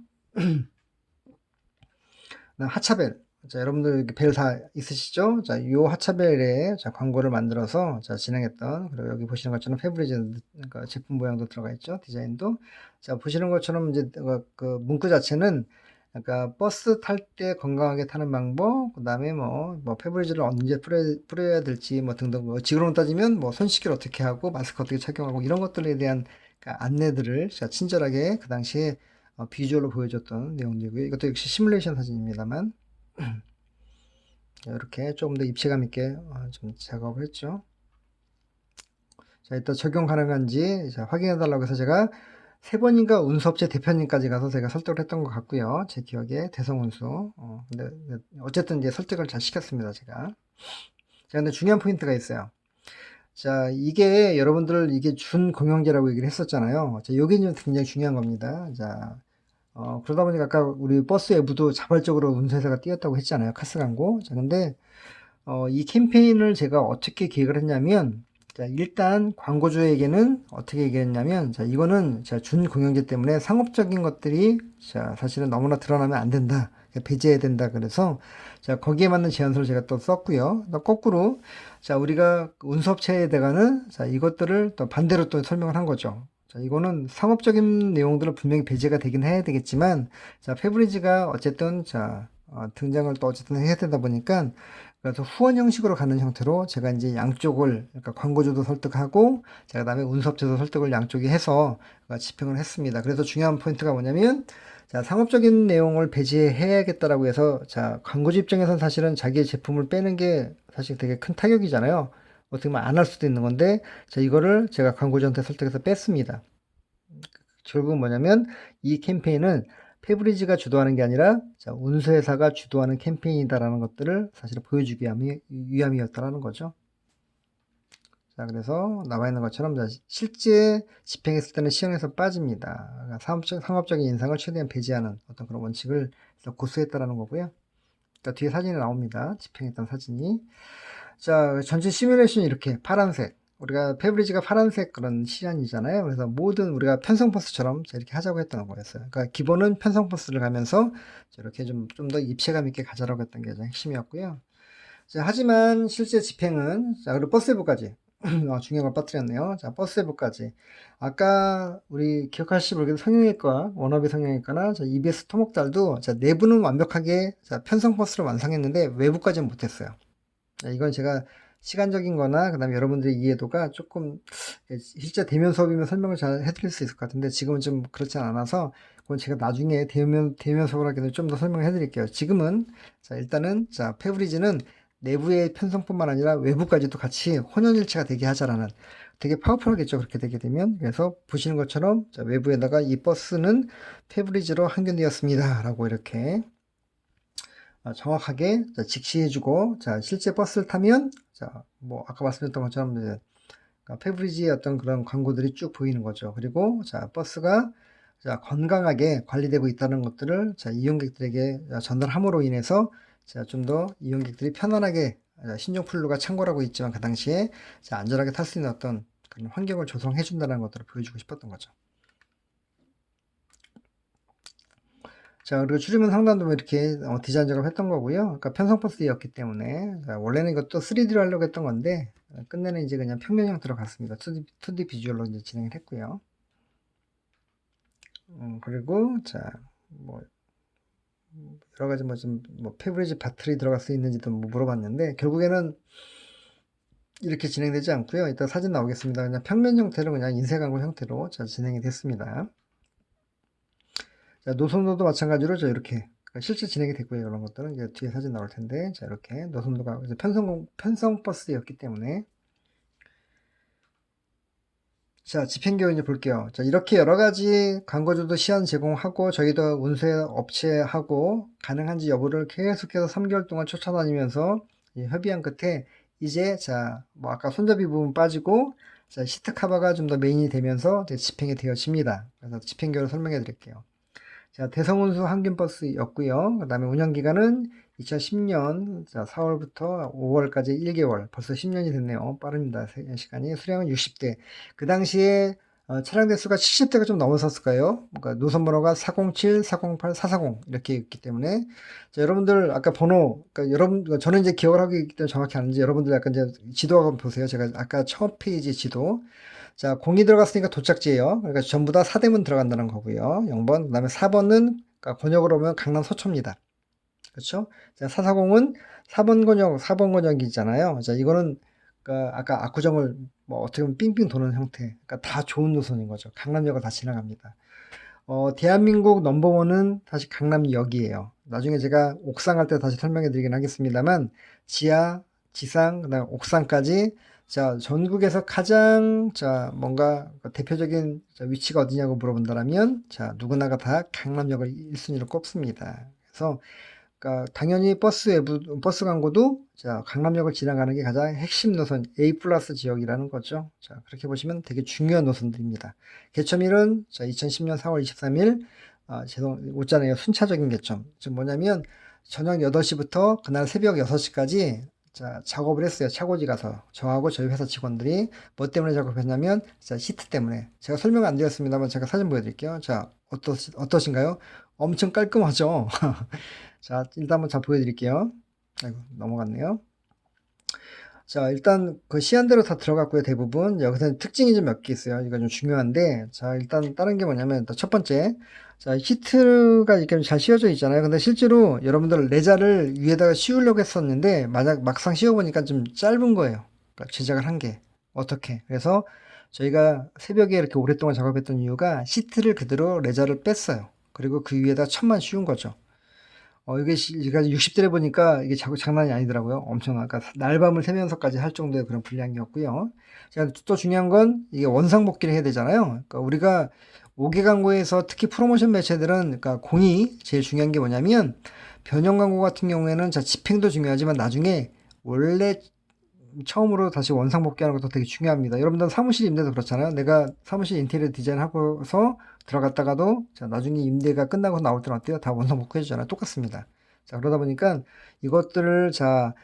하차벨. 자, 여러분들 벨 다 있으시죠? 자, 요 하차벨에 자, 광고를 만들어서 자, 진행했던, 그리고 여기 보시는 것처럼 페브리즈 그러니까 제품 모양도 들어가 있죠? 디자인도. 자, 보시는 것처럼 이제 그 문구 자체는 그러니까 버스 탈 때 건강하게 타는 방법, 그 다음에 뭐 페브리즈를 언제 뿌려야 될지 뭐 등등, 뭐 지금으로 따지면 뭐 손 씻기를 어떻게 하고 마스크 어떻게 착용하고 이런 것들에 대한 그러니까 안내들을 자, 친절하게 그 당시에 비주얼로 보여줬던 내용이고요. 이것도 역시 시뮬레이션 사진입니다만 이렇게 조금 더 입체감 있게 좀 작업을 했죠. 자, 일단 적용 가능한지 확인해 달라고 해서 제가 3번인가 운수업체 대표님까지 가서 제가 설득을 했던 것 같고요. 제 기억에 대성운수. 근데 어쨌든 이제 설득을 잘 시켰습니다. 제가. 자, 근데 중요한 포인트가 있어요. 자, 이게 여러분들 이게 준공영제라고 얘기를 했었잖아요. 자, 요게 좀 굉장히 중요한 겁니다. 자, 그러다 보니까 아까 우리 버스 외부도 자발적으로 운수회사가 띄었다고 했잖아요. 카스 광고. 자, 근데, 이 캠페인을 제가 어떻게 기획을 했냐면, 자, 일단 광고주에게는 어떻게 얘기했냐면, 자, 이거는 자, 준공영제 때문에 상업적인 것들이 자, 사실은 너무나 드러나면 안 된다. 배제해야 된다. 그래서, 자, 거기에 맞는 제안서를 제가 또 썼고요. 또 거꾸로, 자, 우리가 운수업체에다가는 자, 이것들을 또 반대로 또 설명을 한 거죠. 자, 이거는 상업적인 내용들은 분명히 배제가 되긴 해야 되겠지만, 자, 페브리즈가 어쨌든, 자, 등장을 또 어쨌든 해야 되다 보니까, 그래서 후원 형식으로 가는 형태로 제가 이제 양쪽을, 그러니까 광고주도 설득하고, 제가 그다음에 운수업체도 설득을 양쪽에 해서 집행을 했습니다. 그래서 중요한 포인트가 뭐냐면, 자, 상업적인 내용을 배제해야겠다라고 해서, 자, 광고주 입장에서는 사실은 자기의 제품을 빼는 게 사실 되게 큰 타격이잖아요. 어떻게 보면 안 할 수도 있는 건데, 자, 이거를 제가 광고주한테 설득해서 뺐습니다. 결국은 뭐냐면 이 캠페인은 페브리즈가 주도하는 게 아니라 자, 운수회사가 주도하는 캠페인이다라는 것들을 사실 보여주기 위함이었다라는 거죠. 자, 그래서 나와 있는 것처럼 실제 집행했을 때는 시행에서 빠집니다. 그러니까 상업적인 인상을 최대한 배제하는 어떤 그런 원칙을 고수했다라는 거고요. 그러니까 뒤에 사진이 나옵니다. 집행했던 사진이. 자, 전체 시뮬레이션이 이렇게 파란색. 우리가 페브리즈가 파란색 그런 시안이잖아요. 그래서 모든 우리가 편성버스처럼 이렇게 하자고 했던 거였어요. 그러니까 기본은 편성버스를 가면서 이렇게 좀 더 입체감 있게 가자라고 했던 게 가장 핵심이었고요. 자, 하지만 실제 집행은, 자, 그리고 버스 외부까지. 중요한 걸 빠뜨렸네요. 자, 버스 외부까지. 아까 우리 기억하실지 모르겠는데 성형외과, 워너비 성형외과나 EBS 토목달도 자, 내부는 완벽하게 자, 편성버스를 완성했는데 외부까지는 못했어요. 이건 제가 시간적인 거나 그다음에 여러분들의 이해도가 조금 실제 대면 수업이면 설명을 잘 해드릴 수 있을 것 같은데 지금은 좀 그렇지 않아서 그건 제가 나중에 대면 수업을 하게 되면 좀 더 설명을 해드릴게요. 지금은 자 일단은 자 페브리즈는 내부의 편성뿐만 아니라 외부까지도 같이 혼연일체가 되게 하자라는 되게 파워풀하겠죠. 그렇게 되게 되면. 그래서 보시는 것처럼 자 외부에다가 이 버스는 페브리즈로 항균되었습니다 라고 이렇게 정확하게 직시해주고, 자, 실제 버스를 타면, 자, 뭐, 아까 말씀드렸던 것처럼, 이제, 그러니까 페브리지의 어떤 그런 광고들이 쭉 보이는 거죠. 그리고 자, 버스가 자, 건강하게 관리되고 있다는 것들을 자, 이용객들에게 전달함으로 인해서 자, 좀 더 이용객들이 편안하게 신종플루가 창궐하고 있지만 그 당시에 자, 안전하게 탈 수 있는 어떤 그런 환경을 조성해 준다는 것들을 보여주고 싶었던 거죠. 자, 그리고 줄이면 상단도 이렇게 디자인 작업했던 거고요. 그러니까 편성버스였기 때문에 자, 원래는 이것도 3D로 하려고 했던 건데 끝내는 이제 그냥 평면 형태로 갔습니다. 2D 비주얼로 이제 진행을 했고요. 그리고 자, 뭐 여러 가지 뭐 좀 뭐 페브리지 바틀이 들어갈 수 있는지도 뭐 물어봤는데 결국에는 이렇게 진행되지 않고요. 이따 사진 나오겠습니다. 그냥 평면 형태로 그냥 인쇄 광고 형태로 자, 진행이 됐습니다. 자, 노선도도 마찬가지로 저 이렇게 실제 진행이 됐고요. 이런 것들은 이제 뒤에 사진 나올 텐데 자, 이렇게 노선도가 이제 편성 버스였기 때문에 자, 집행계획 이제 볼게요. 자, 이렇게 여러 가지 광고주도 시안 제공하고 저희도 운수회 업체하고 가능한지 여부를 계속해서 3개월 동안 쫓아다니면서 협의한 끝에 이제 자, 뭐 아까 손잡이 부분 빠지고 자, 시트 카바가 좀 더 메인이 되면서 이제 집행이 되어집니다. 그래서 집행계획을 설명해 드릴게요. 자, 대성운수 항균버스였고요. 그 다음에 운영기간은 2010년 4월부터 5월까지 1개월, 벌써 10년이 됐네요. 빠릅니다. 시간이. 수량은 60대. 그 당시에 차량 대수가 70대가 좀 넘어섰을까요? 그러니까 노선번호가 407, 408, 440 이렇게 있기 때문에 자, 여러분들 아까 번호, 그러니까 여러분 저는 이제 기억을 하고 있기 때문에 정확히 아는지 여러분들 약간 이제 지도 한번 보세요. 제가 아까 첫 페이지 지도. 자, 공이 들어갔으니까 도착지예요. 그러니까 전부 다 사대문 들어간다는 거고요. 0번. 그다음에 4번은 그러니까 권역으로 보면 강남 서초입니다. 그렇죠? 자, 440은 4번 권역이잖아요. 자, 이거는 그러니까 아까 압구정을 뭐 어떻게 보면 삥삥 도는 형태. 그러니까 다 좋은 노선인 거죠. 강남역을 다 지나갑니다. 대한민국 넘버원은 다시 강남역이에요. 나중에 제가 옥상 할 때 다시 설명해 드리긴 하겠습니다만 지하, 지상, 그다음 옥상까지 자, 전국에서 가장 자, 뭔가 대표적인 위치가 어디냐고 물어본다면 자, 누구나가 다 강남역을 1순위로 꼽습니다. 그래서 그러니까 당연히 버스 광고도 자, 강남역을 지나가는 게 가장 핵심 노선 A 플러스 지역이라는 거죠. 자, 그렇게 보시면 되게 중요한 노선들입니다. 개점일은 자, 2010년 4월 23일 웃잖아요. 순차적인 개점. 즉 뭐냐면 저녁 8시부터 그날 새벽 6시까지 자, 작업을 했어요. 차고지 가서. 저하고 저희 회사 직원들이 뭐 때문에 작업했냐면 자, 시트 때문에. 제가 설명 안 드렸습니다만 제가 사진 보여드릴게요. 자, 어떠신가요? 엄청 깔끔하죠? 자, 일단 한번 잘 보여드릴게요. 아이고, 넘어갔네요. 자, 일단 그 시안대로 다 들어갔고요, 대부분. 여기서 특징이 좀 몇 개 있어요. 이거 좀 중요한데, 자, 일단 다른 게 뭐냐면, 일단 첫 번째, 자, 히트가 이렇게 잘 씌워져 있잖아요. 근데 실제로 여러분들 레자를 위에다가 씌우려고 했었는데, 막상 씌워보니까 좀 짧은 거예요. 그러니까 제작을 한 게. 어떻게. 그래서 저희가 새벽에 이렇게 오랫동안 작업했던 이유가 시트를 그대로 레자를 뺐어요. 그리고 그 위에다 천만 씌운 거죠. 이게 제가 60대를 보니까 이게 장난이 아니더라고요. 엄청난, 그러니까 날밤을 새면서까지 할 정도의 그런 분량이었고요. 제가 또 중요한 건 이게 원상복귀를 해야 되잖아요. 그러니까 우리가 5개 광고에서 특히 프로모션 매체들은 그러니까 공이 제일 중요한 게 뭐냐면 변형 광고 같은 경우에는 자, 집행도 중요하지만 나중에 원래 처음으로 다시 원상복귀하는 것도 되게 중요합니다. 여러분들 사무실 임대도 그렇잖아요. 내가 사무실 인테리어 디자인 하고서 들어갔다가도 자, 나중에 임대가 끝나고 나올 때는 어때요? 다 원상복귀 해주잖아요. 똑같습니다. 자, 그러다 보니까 이것들을 자,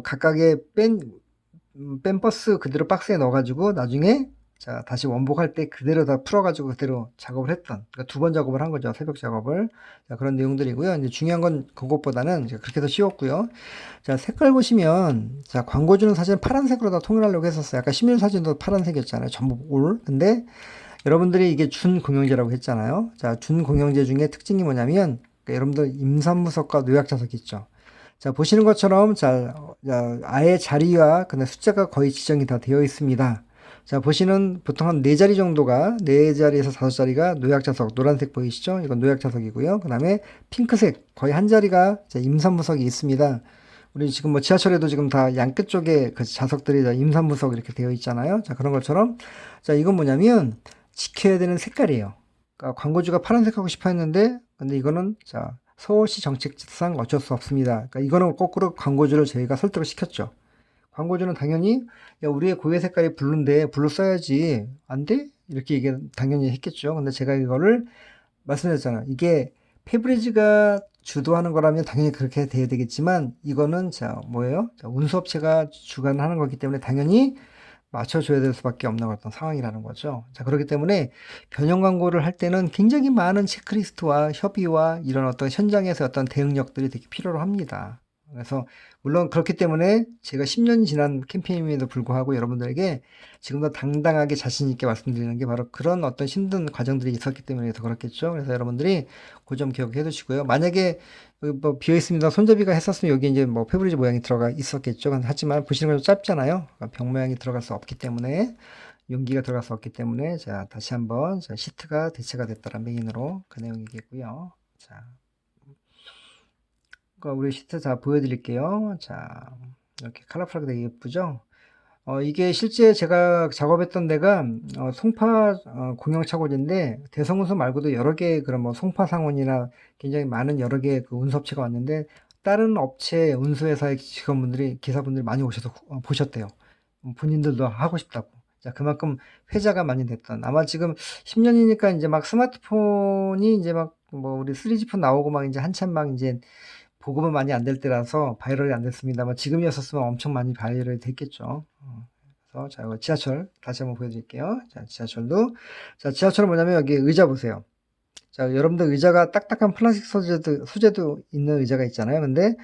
각각의 뺀 버스 그대로 박스에 넣어가지고 나중에 자, 다시 원복할 때 그대로 다 풀어가지고 그대로 작업을 했던, 그러니까 2번 작업을 한 거죠. 새벽 작업을. 자, 그런 내용들이고요. 이제 중요한 건 그것보다는 그렇게 해서 쉬웠고요. 자, 색깔 보시면, 자, 광고주는 사실 파란색으로 다 통일하려고 했었어요. 아까 시뮬 사진도 파란색이었잖아요. 전부 올. 근데 여러분들이 이게 준공영제라고 했잖아요. 자, 준공영제 중에 특징이 뭐냐면, 그러니까 여러분들 임산부석과 노약자석 있죠. 자, 보시는 것처럼, 자, 아예 자리와 근데 숫자가 거의 지정이 다 되어 있습니다. 자, 보시는 보통 한 4자리 정도가, 4자리에서 5자리가 노약자석, 노란색 보이시죠? 이건 노약자석이고요. 그 다음에 핑크색, 거의 한 자리가 임산부석이 있습니다. 우리 지금 뭐 지하철에도 지금 다 양끝 쪽에 그 좌석들이 다 임산부석 이렇게 되어 있잖아요. 자, 그런 것처럼. 자, 이건 뭐냐면 지켜야 되는 색깔이에요. 그러니까 광고주가 파란색 하고 싶어 했는데, 근데 이거는 자, 서울시 정책상 어쩔 수 없습니다. 그러니까 이거는 거꾸로 광고주를 저희가 설득을 시켰죠. 광고주는 당연히 야, 우리의 고유 색깔이 블루인데 블루 써야지. 안 돼? 이렇게 얘기 당연히 했겠죠. 근데 제가 이거를 말씀드렸잖아요. 이게 페브리즈가 주도하는 거라면 당연히 그렇게 돼야 되겠지만 이거는 자 뭐예요? 자, 운수업체가 주관하는 거기 때문에 당연히 맞춰줘야 될 수밖에 없는 어떤 상황이라는 거죠. 자, 그렇기 때문에 변형 광고를 할 때는 굉장히 많은 체크리스트와 협의와 이런 어떤 현장에서 어떤 대응력들이 되게 필요로 합니다. 그래서 물론 그렇기 때문에 제가 10년 지난 캠페인임에도 불구하고 여러분들에게 지금도 당당하게 자신 있게 말씀드리는 게 바로 그런 어떤 힘든 과정들이 있었기 때문에 더 그렇겠죠. 그래서 여러분들이 그 점 기억해 두시고요. 만약에 여기 뭐 비어 있습니다. 손잡이가 했었으면 여기 이제 뭐 페브리즈 모양이 들어가 있었겠죠. 하지만 보시는 건 짧잖아요. 병 모양이 들어갈 수 없기 때문에 용기가 들어갈 수 없기 때문에 자 다시 한번 자, 시트가 대체가 됐다는 메인으로 그 내용이겠고요. 자, 그러니까 우리 시트 자 보여드릴게요. 자 이렇게 컬러풀하게 되게 예쁘죠. 이게 실제 제가 작업했던 데가 송파 공영 차고지인데 대성운수 말고도 여러 개의 그런 뭐 송파 상원이나 굉장히 많은 여러 개의 그 운수업체가 왔는데 다른 업체 운수회사의 직원분들이 기사분들이 많이 오셔서 보셨대요. 본인들도 하고 싶다고. 자, 그만큼 회자가 많이 됐던. 아마 지금 10년이니까 이제 막 스마트폰이 이제 막 뭐 우리 3G 폰 나오고 막 이제 한참 막 이제 보급은 많이 안 될 때라서 바이럴이 안 됐습니다만 지금이었었으면 엄청 많이 바이럴이 됐겠죠. 그래서 자, 이거 지하철 다시 한번 보여드릴게요. 자, 지하철도 자, 지하철은 뭐냐면 여기 의자 보세요. 자, 여러분들 의자가 딱딱한 플라스틱 소재도 있는 의자가 있잖아요. 근데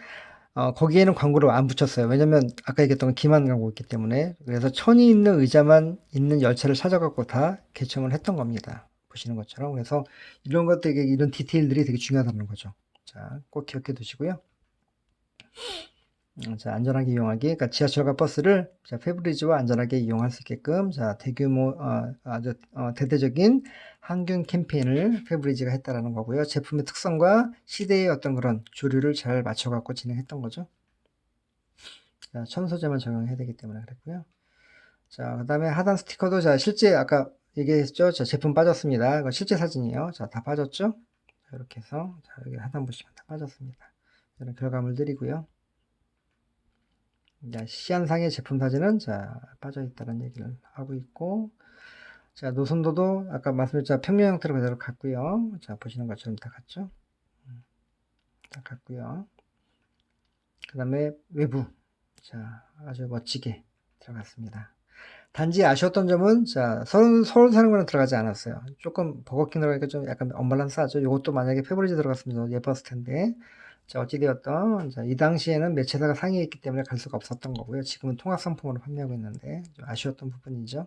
거기에는 광고를 안 붙였어요. 왜냐면 아까 얘기했던 기만 광고였기 때문에. 그래서 천이 있는 의자만 있는 열차를 찾아갖고 다 개청을 했던 겁니다. 보시는 것처럼. 그래서 이런 것들, 이런 디테일들이 되게 중요하다는 거죠. 자, 꼭 기억해 두시고요. 자, 안전하게 이용하기. 그러니까 지하철과 버스를 자, 페브리즈와 안전하게 이용할 수 있게끔 자, 대규모 아주 대대적인 항균 캠페인을 페브리즈가 했다라는 거고요. 제품의 특성과 시대의 어떤 그런 조류를 잘 맞춰 갖고 진행했던 거죠. 자, 첨소재만 적용해야 되기 때문에 그랬고요. 자, 그다음에 하단 스티커도 자, 실제 아까 얘기했죠. 자, 제품 빠졌습니다. 이거 실제 사진이에요. 자, 다 빠졌죠? 자, 이렇게 해서 자, 여기 하단 보시면 다 빠졌습니다. 이런 결과물들이고요. 시안상의 제품 사진은 자 빠져 있다는 얘기를 하고 있고 자 노선도도 아까 말씀드렸죠 평면 형태로 그대로 갔고요. 자 보시는 것처럼 다 갔죠. 다 갔고요. 그 다음에 외부 자 아주 멋지게 들어갔습니다. 단지 아쉬웠던 점은 자 서울 사는 거는 들어가지 않았어요. 조금 버거킹 들어가니까 좀 약간 언밸런스하죠. 이것도 만약에 페브리즈 들어갔으면 예뻤을 텐데 자, 어찌되었던, 자, 이 당시에는 매체사가 상위에 있기 때문에 갈 수가 없었던 거고요. 지금은 통합상품으로 판매하고 있는데, 좀 아쉬웠던 부분이죠.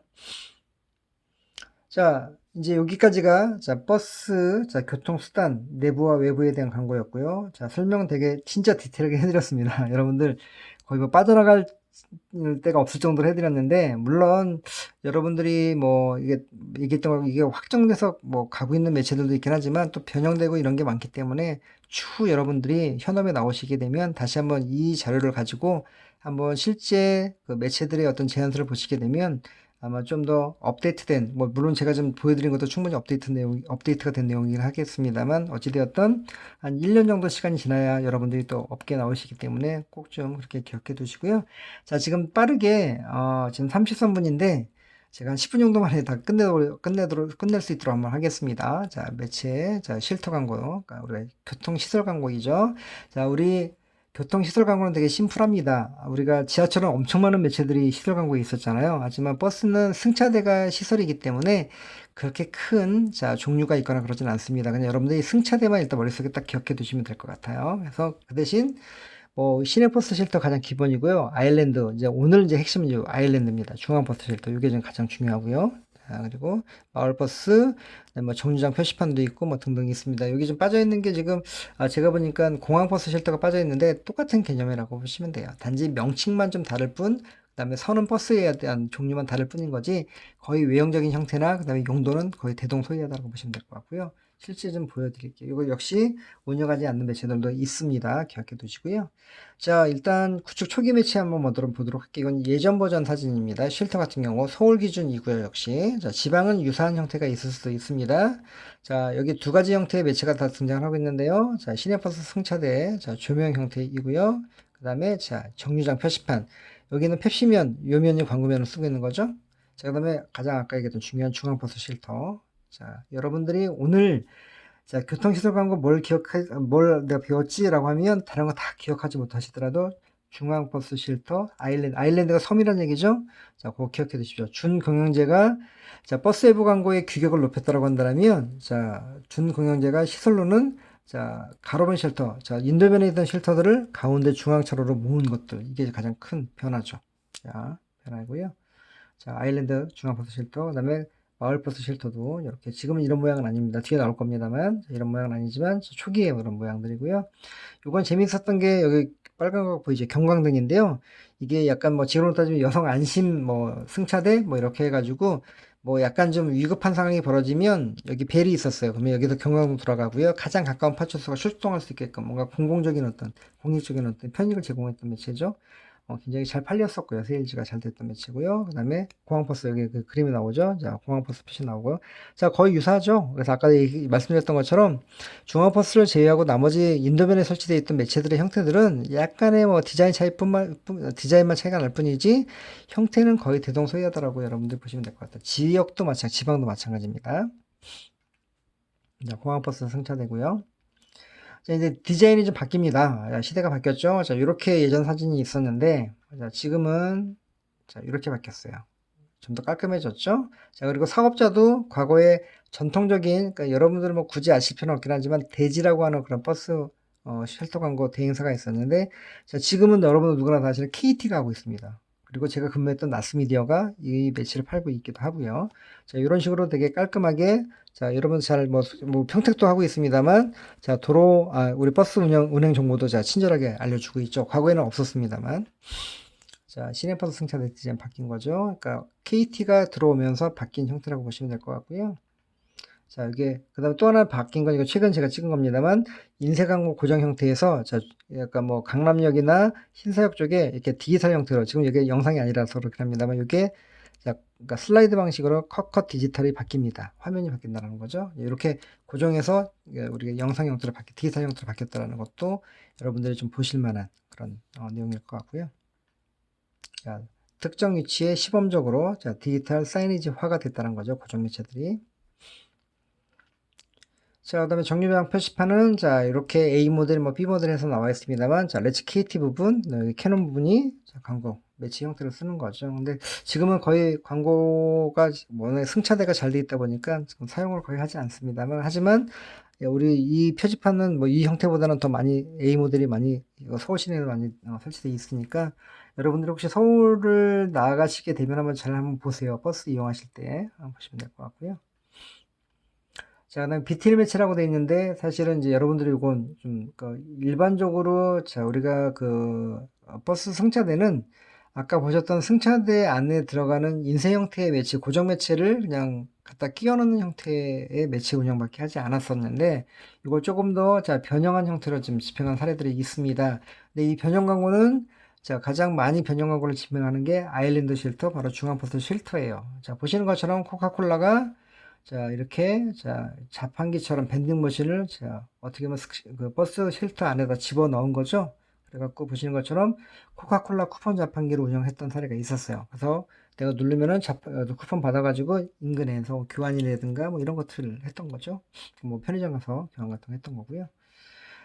자, 이제 여기까지가, 자, 버스, 자, 교통수단, 내부와 외부에 대한 광고였고요. 자, 설명 되게 진짜 디테일하게 해드렸습니다. 여러분들, 거의 뭐 빠져나갈 때가 없을 정도로 해드렸는데, 물론, 여러분들이 뭐, 이게, 얘기했던 거, 이게 확정돼서 뭐, 가고 있는 매체들도 있긴 하지만, 또 변형되고 이런 게 많기 때문에, 추후 여러분들이 현업에 나오시게 되면, 다시 한번 이 자료를 가지고, 한번 실제 그 매체들의 어떤 제안서를 보시게 되면, 아마 좀 더 업데이트된, 뭐, 물론 제가 좀 보여드린 것도 충분히 업데이트가 된 내용이긴 하겠습니다만, 어찌되었던 한 1년 정도 시간이 지나야 여러분들이 또 업계에 나오시기 때문에 꼭 좀 그렇게 기억해 두시고요. 자, 지금 빠르게, 지금 33분인데, 제가 한 10분 정도 만에 다 끝낼 수 있도록 한번 하겠습니다. 자, 매체, 자, 쉴터 광고, 그러니까 우리 교통시설 광고이죠. 자, 우리 교통시설 광고는 되게 심플합니다. 우리가 지하철은 엄청 많은 매체들이 시설 광고에 있었잖아요. 하지만 버스는 승차대가 시설이기 때문에 그렇게 큰 자, 종류가 있거나 그러진 않습니다. 그냥 여러분들이 승차대만 일단 머릿속에 딱 기억해 두시면 될 것 같아요. 그래서 그 대신 뭐 시내버스 쉘터 가장 기본이고요. 아일랜드 이제 오늘 이제 핵심은 이 아일랜드입니다. 중앙버스 쉘터 이게 좀 가장 중요하고요. 자, 그리고 마을버스, 뭐 정류장 표시판도 있고 뭐 등등 있습니다. 여기 좀 빠져 있는 게 지금 제가 보니까 공항버스 쉘터가 빠져 있는데 똑같은 개념이라고 보시면 돼요. 단지 명칭만 좀 다를 뿐. 그다음에 서는 버스에 대한 종류만 다를 뿐인 거지 거의 외형적인 형태나 그다음에 용도는 거의 대동소이하다고 보시면 될 것 같고요. 실제 좀 보여드릴게요. 이거 역시 운영하지 않는 매체들도 있습니다. 기억해 두시고요. 자, 일단 구축 초기 매체 한번 보도록 할게요. 이건 예전 버전 사진입니다. 쉴터 같은 경우 서울 기준이고요. 역시 자, 지방은 유사한 형태가 있을 수도 있습니다. 자, 여기 두 가지 형태의 매체가 다 등장을 하고 있는데요. 자, 시내버스 승차대 자, 조명 형태이고요. 그 다음에 자, 정류장 표시판 여기는 펩시면, 요면이 광고면을 쓰고 있는 거죠. 자, 그 다음에 가장 아까 얘기했던 중요한 중앙버스 쉘터. 자, 여러분들이 오늘 자, 교통시설 광고 뭘 내가 배웠지라고 하면 다른 거 다 기억하지 못하시더라도 중앙버스 쉘터, 아일랜드가 섬이라는 얘기죠. 자, 그거 기억해 두십시오. 준경영제가 자, 버스 외부 광고의 규격을 높였다라고 한다면 자, 준경영제가 시설로는 자, 가로변 쉘터, 자, 인도변에 있던 쉘터들을 가운데 중앙차로로 모은 것들, 이게 가장 큰 변화죠. 자, 변화고요. 자, 아일랜드 중앙버스 쉘터, 그 다음에 마을버스 쉘터도 이렇게 지금은 이런 모양은 아닙니다. 뒤에 나올 겁니다만 이런 모양은 아니지만 초기에 그런 모양들이고요. 이건 재밌었던 게 여기 빨간 거 보이죠? 경광등인데요. 이게 약간 뭐 지금으로 따지면 여성 안심 뭐 승차대 뭐 이렇게 해가지고 뭐 약간 좀 위급한 상황이 벌어지면 여기 벨이 있었어요. 그러면 여기서 경광등 돌아가고요. 가장 가까운 파출소가 출동할 수 있게끔 뭔가 공공적인 어떤 공익적인 어떤 편익을 제공했던 매체죠. 굉장히 잘 팔렸었고요. 세일즈가 잘 됐던 매치고요. 그 다음에 공항버스 여기 그 그림이 나오죠. 자, 공항버스 표시 나오고요. 자, 거의 유사하죠. 그래서 아까 말씀드렸던 것처럼 중앙버스를 제외하고 나머지 인도변에 설치되어 있던 매체들의 형태들은 약간의 뭐 디자인만 차이가 날 뿐이지 형태는 거의 대동소이하더라고요. 여러분들 보시면 될 것 같아요. 지방도 마찬가지입니다. 자, 공항버스 승차되고요. 자, 이제 디자인이 좀 바뀝니다. 시대가 바뀌었죠. 자, 이렇게 예전 사진이 있었는데, 자, 지금은, 자, 이렇게 바뀌었어요. 좀 더 깔끔해졌죠. 자, 그리고 사업자도 과거에 전통적인, 그러니까 여러분들 뭐 굳이 아실 필요는 없긴 하지만, 대지라고 하는 그런 버스, 쉘터 광고 대행사가 있었는데, 자, 지금은 여러분들 누구나 다 아시는 KT가 하고 있습니다. 그리고 제가 근무했던 나스미디어가 이 매치를 팔고 있기도 하고요. 자, 이런 식으로 되게 깔끔하게, 자, 여러분 잘 뭐 평택도 하고 있습니다만, 자, 우리 버스 운행 정보도 자, 친절하게 알려주고 있죠. 과거에는 없었습니다만. 자, 시내버스 승차대 디자인 바뀐 거죠. 그러니까 KT가 들어오면서 바뀐 형태라고 보시면 될 것 같고요. 자, 이게 그다음에 또 하나 바뀐 건 이거 최근 제가 찍은 겁니다만 인쇄광고 고정 형태에서 자, 약간 뭐 강남역이나 신사역 쪽에 이렇게 디지털 형태로 지금 이게 영상이 아니라서 그렇긴 합니다만 이게 자, 그러니까 슬라이드 방식으로 컷 디지털이 바뀝니다. 화면이 바뀐다는 거죠. 이렇게 고정해서 우리가 영상 형태로 디지털 형태로 바뀌었다는 것도 여러분들이 좀 보실 만한 그런 내용일 것 같고요. 자, 특정 위치에 시범적으로 자, 디지털 사이니지화가 됐다는 거죠. 고정 매체들이. 자, 그 다음에 정류장 표시판은 자, 이렇게 A 모델, 뭐 B 모델에서 나와 있습니다만, 자, 레츠 KT 부분, 여기 캐논 부분이 자, 광고 매치 형태로 쓰는 거죠. 근데 지금은 거의 광고가 워낙 승차대가 잘 돼 있다 보니까 지금 사용을 거의 하지 않습니다만, 하지만 우리 이 표지판은 뭐 이 형태보다는 더 많이 A 모델이 많이 서울 시내에 많이 설치되어 있으니까 여러분들 혹시 서울을 나가시게 되면 한번 보세요. 버스 이용하실 때 한번 보시면 될 것 같고요. 자, 그다음에 비틀 매치라고 되어 있는데 사실은 이제 여러분들이 이건 좀 일반적으로 자 우리가 버스 승차대는 아까 보셨던 승차대 안에 들어가는 인쇄 형태의 매치, 고정 매체를 그냥 갖다 끼워 넣는 형태의 매체 운영밖에 하지 않았었는데 이걸 조금 더 자 변형한 형태로 좀 집행한 사례들이 있습니다. 근데 이 변형 광고는 자 가장 많이 변형 광고를 집행하는 게 아일랜드 쉘터, 바로 중앙버스 쉘터예요. 자 보시는 것처럼 코카콜라가 자, 이렇게, 자, 자판기처럼 밴딩 머신을, 자, 어떻게 보면 그 버스 쉘터 안에다 집어 넣은 거죠. 그래갖고 보시는 것처럼 코카콜라 쿠폰 자판기를 운영했던 사례가 있었어요. 그래서 내가 누르면은 쿠폰 받아가지고 인근에서 교환이라든가 뭐 이런 것들을 했던 거죠. 뭐 편의점 가서 교환 같은 거 했던 거고요.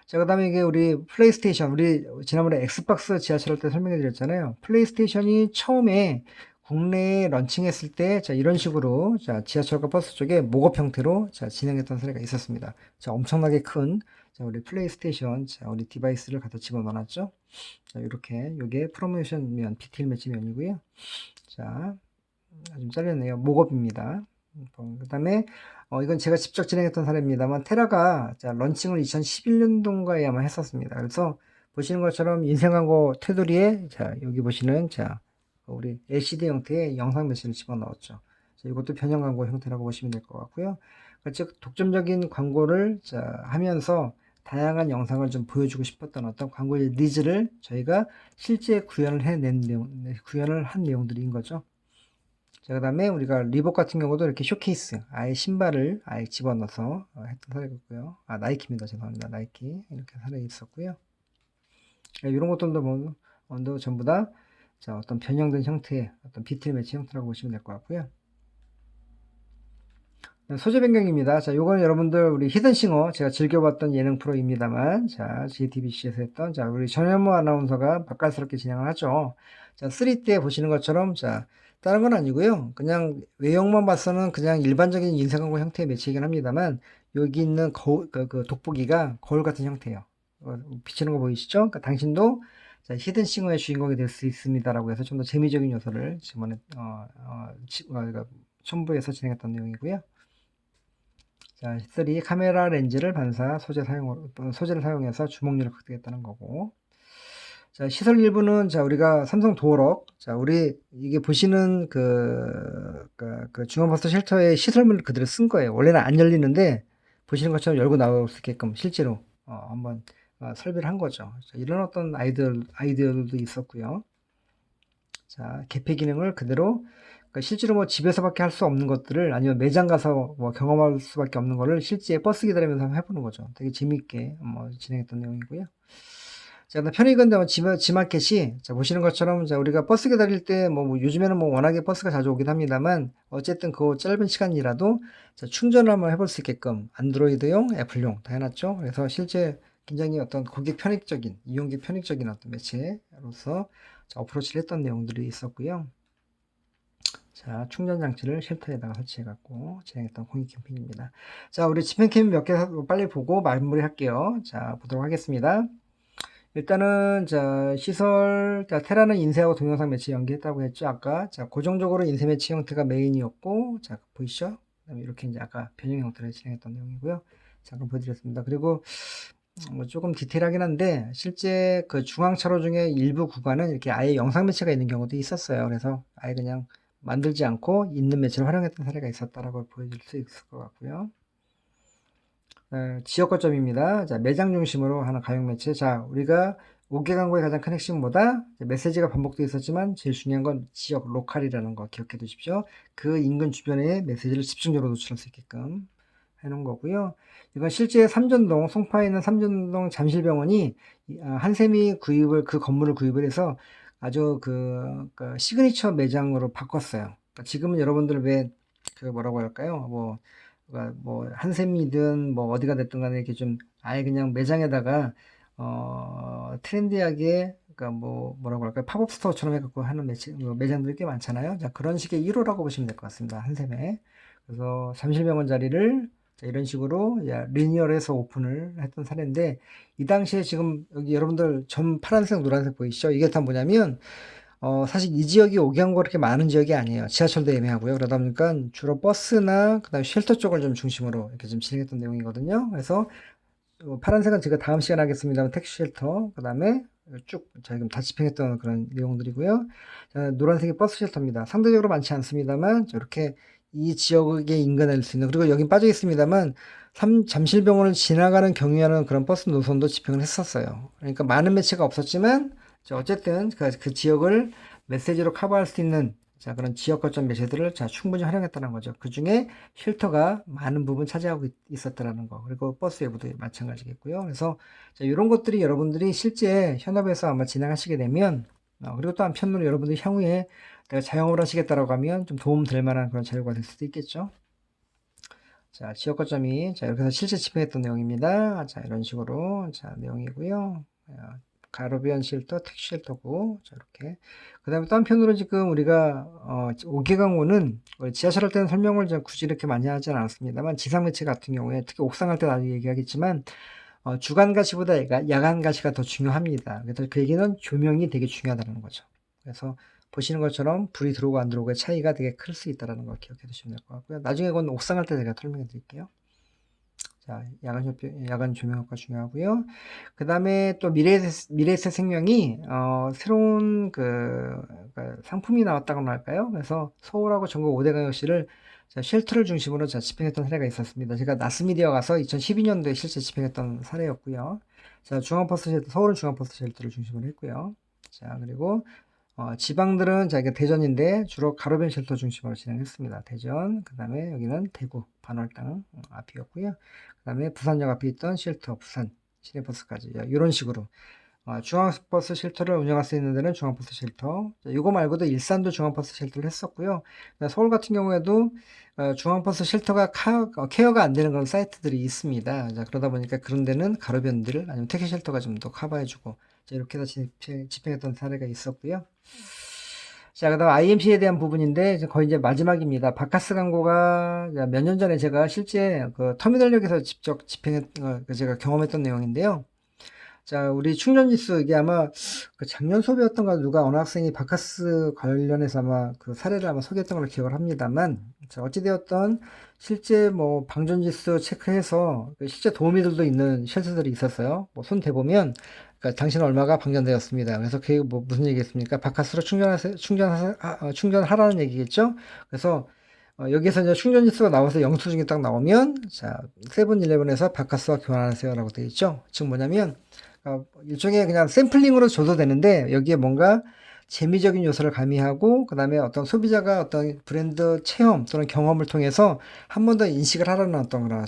자, 그 다음에 이게 우리 플레이스테이션, 우리 지난번에 엑스박스 지하철 때 설명해 드렸잖아요. 플레이스테이션이 처음에 국내에 런칭했을 때, 자, 이런 식으로, 자, 지하철과 버스 쪽에 목업 형태로, 자, 진행했던 사례가 있었습니다. 자, 엄청나게 큰, 자, 우리 플레이스테이션, 자, 우리 디바이스를 갖다 집어넣어놨죠. 자, 이렇게, 요게 프로모션 BTL 매치면이고요. 자, 좀 잘렸네요. 목업입니다. 그 다음에 이건 제가 직접 진행했던 사례입니다만 테라가 자, 런칭을 2011년도인가에 아마 했었습니다. 그래서 보시는 것처럼 인쇄광고 테두리에 자 여기 보시는 자 우리 LCD 형태의 영상 매체를 집어넣었죠. 자, 이것도 변형 광고 형태라고 보시면 될 것 같고요. 그러니까 즉 독점적인 광고를 자, 하면서 다양한 영상을 좀 보여주고 싶었던 어떤 광고의 니즈를 저희가 실제 구현을 구현을 한 내용들인 거죠. 자, 그 다음에 우리가 리복 같은 경우도 이렇게 쇼케이스, 아예 신발을 아예 집어넣어서 했던 사례가 있고요. 아, 나이키입니다. 죄송합니다. 나이키. 이렇게 사례가 있었고요. 이런 것들도 전부 다 자, 어떤 변형된 형태의 어떤 비틀 매치 형태라고 보시면 될 것 같고요. 소재 변경입니다. 자, 요거는 여러분들 우리 히든싱어 제가 즐겨봤던 예능 프로입니다만, 자, JTBC에서 했던, 자, 우리 전현무 아나운서가 맛깔스럽게 진행을 하죠. 자, 3때 보시는 것처럼, 자, 다른 건 아니고요. 그냥 외형만 봐서는 그냥 일반적인 인쇄광고 형태의 매치이긴 합니다만, 여기 있는 거울, 그 돋보기가 거울 같은 형태예요. 비치는 거 보이시죠? 그러니까 당신도 자, 히든싱어의 주인공이 될 수 있습니다라고 해서 좀 더 재미적인 요소를 집어넣, 그러니까 첨부해서 진행했던 내용이고요. 자, 3 카메라 렌즈를 반사 소재를 사용해서 주목률을 극대화했다는 거고. 자, 시설 일부는 자, 우리가 삼성 도어록. 자, 우리 이게 보시는 그 중앙버스 쉘터의 시설물을 그대로 쓴 거예요. 원래는 안 열리는데 보시는 것처럼 열고 나올 수 있게끔 실제로 한번 설계를 한 거죠. 자, 이런 어떤 아이디어들도 있었고요. 자, 개폐 기능을 그대로 그러니까 실제로 뭐 집에서밖에 할 수 없는 것들을 아니면 매장 가서 뭐 경험할 수밖에 없는 거를 실제 버스 기다리면서 한번 해보는 거죠. 되게 재미있게 뭐 진행했던 내용이고요. 자, 편의건대 지마켓이 자, 보시는 것처럼 자, 우리가 버스 기다릴 때 뭐 요즘에는 뭐 워낙에 버스가 자주 오긴 합니다만 어쨌든 그 짧은 시간이라도 자, 충전을 한번 해볼 수 있게끔 안드로이드용, 애플용 다 해놨죠. 그래서 실제 굉장히 어떤 고객 편익적인 이용객 편익적인 어떤 매체로서 자, 어프로치를 했던 내용들이 있었고요. 자, 충전 장치를 쉘터에다가 설치해갖고 진행했던 공익 캠페인입니다. 자, 우리 집행 캠 몇 개 빨리 보고 마무리 할게요. 자, 보도록 하겠습니다. 일단은, 자, 시설, 자, 테라는 인쇄하고 동영상 매체 연계했다고 했죠, 아까. 자, 고정적으로 인쇄 매체 형태가 메인이었고, 자, 보이시죠? 그다음에 이렇게 이제 아까 변형 형태를 진행했던 내용이고요. 잠깐 보여드렸습니다. 그리고, 뭐 조금 디테일하긴 한데, 실제 그 중앙차로 중에 일부 구간은 이렇게 아예 영상 매체가 있는 경우도 있었어요. 그래서 아예 그냥 만들지 않고 있는 매체를 활용했던 사례가 있었다라고 보여줄 수 있을 것 같고요. 지역 거점입니다. 자, 매장 중심으로 하는 가용 매체. 자, 우리가 5개 광고의 가장 큰 핵심은 뭐다? 메시지가 반복되어 있었지만 제일 중요한 건 지역 로컬이라는 거 기억해 두십시오. 그 인근 주변에 메시지를 집중적으로 노출할 수 있게끔 해놓은 거고요. 이건 실제 삼전동, 송파에 있는 삼전동 잠실병원이 한샘이 그 건물을 구입을 해서 아주 그 시그니처 매장으로 바꿨어요. 그러니까 지금은 여러분들 왜 그 뭐라고 할까요? 뭐 한샘이든 뭐 어디가 됐든 간에 이렇게 좀 아예 그냥 매장에다가 트렌디하게 그러니까 뭐라고 할까요? 팝업 스토어처럼 해갖고 하는 매장들이 꽤 많잖아요. 자, 그런 식의 1호라고 보시면 될 것 같습니다. 한샘에. 그래서 잠실병원 자리를 자, 이런 식으로 리니어해서 오픈을 했던 사례인데 이 당시에 지금 여기 여러분들 전 파란색 노란색 보이시죠? 이게 다 뭐냐면 사실 이 지역이 오경고 그렇게 많은 지역이 아니에요. 지하철도 애매하고요. 그러다 보니까 주로 버스나 그다음에 쉘터 쪽을 좀 중심으로 이렇게 좀 진행했던 내용이거든요. 그래서 파란색은 제가 다음 시간에 하겠습니다만 택시 쉘터 그다음에 쭉 지금 다 집행했던 그런 내용들이고요. 노란색이 버스 쉘터입니다. 상대적으로 많지 않습니다만 이렇게 이 지역에 인근할 수 있는 그리고 여긴 빠져 있습니다만 잠실병원을 지나가는 경유하는 그런 버스 노선도 집행을 했었어요. 그러니까 많은 매체가 없었지만 어쨌든 그 지역을 메시지로 커버할 수 있는 자, 그런 지역 거점 매체들을 자, 충분히 활용했다는 거죠. 그 중에 쉘터가 많은 부분 차지하고 있었다는 거. 그리고 버스 외부도 마찬가지겠고요. 그래서 자, 이런 것들이 여러분들이 실제 현업에서 아마 진행하시게 되면 그리고 또 한편으로 여러분들이 향후에 내가 자영업을 하시겠다라고 하면 좀 도움 될 만한 그런 자료가 될 수도 있겠죠. 자, 지역 거점이 자, 이렇게 해서 실제 집행했던 내용입니다. 자, 이런 식으로 자, 내용이고요. 가로변 쉘터, 택시 쉘터고, 자, 이렇게. 그 다음에 또 한편으로 지금 우리가, 5개 강호는 지하철 할 때는 설명을 굳이 이렇게 많이 하진 않았습니다만, 지상 매체 같은 경우에, 특히 옥상 할 때 나중에 얘기하겠지만, 주간 가시보다 야간 가시가 더 중요합니다. 그래서 그 얘기는 조명이 되게 중요하다는 거죠. 그래서 보시는 것처럼 불이 들어오고 안 들어오고의 차이가 되게 클 수 있다는 걸 기억해 두시면 될 것 같고요. 나중에 그건 옥상 할 때 제가 설명해 드릴게요. 자, 야간 조명 효과 중요하고요. 그 다음에 또 미래에셋 생명이, 새로운 상품이 나왔다고나 할까요? 그래서 서울하고 전국 5대 광역시를 쉘터를 중심으로 집행했던 사례가 있었습니다. 제가 나스미디어 가서 2012년도에 실제 집행했던 사례였고요. 자, 서울은 중앙버스 쉘터를 중심으로 했고요. 자, 그리고 지방들은 자기가 대전인데 주로 가로변 쉘터 중심으로 진행했습니다. 대전, 그 다음에 여기는 대구, 반월당 앞이었고요. 그 다음에 부산역 앞에 있던 쉘터, 부산 시내버스까지 이런 식으로 중앙버스 쉘터를 운영할 수 있는 데는 중앙버스 쉘터. 자, 이거 말고도 일산도 중앙버스 쉘터를 했었고요. 서울 같은 경우에도 중앙버스 쉘터가 케어가 안 되는 그런 사이트들이 있습니다. 자, 그러다 보니까 그런 데는 가로변들 아니면 택시 쉘터가 좀 더 커버해주고 이렇게 해서 집행했던 사례가 있었고요. 자, 그다음 IMC에 대한 부분인데 거의 이제 마지막입니다. 바카스 광고가 몇 년 전에 제가 실제 그 터미널역에서 직접 제가 경험했던 내용인데요. 자, 우리 충전지수, 이게 아마 그 작년 수업이었던가 누가 어느 학생이 바카스 관련해서 아마 그 사례를 아마 소개했던 걸로 기억을 합니다만, 자, 어찌되었던 실제 뭐 방전지수 체크해서 그 실제 도우미들도 있는 쉘터들이 있었어요. 뭐 손 대보면, 그러니까 당신 얼마가 방전되었습니다. 그래서 그게 뭐 무슨 얘기겠습니까? 바카스로 충전하라는 얘기겠죠? 그래서 여기에서 이제 충전지수가 나와서 영수증이 딱 나오면, 자, 세븐일레븐에서 바카스와 교환하세요 라고 되어 있죠. 즉 뭐냐면, 일종의 그냥 샘플링으로 줘도 되는데 여기에 뭔가 재미적인 요소를 가미하고 그 다음에 어떤 소비자가 어떤 브랜드 체험 또는 경험을 통해서 한 번 더 인식을 하라는 어떤 그런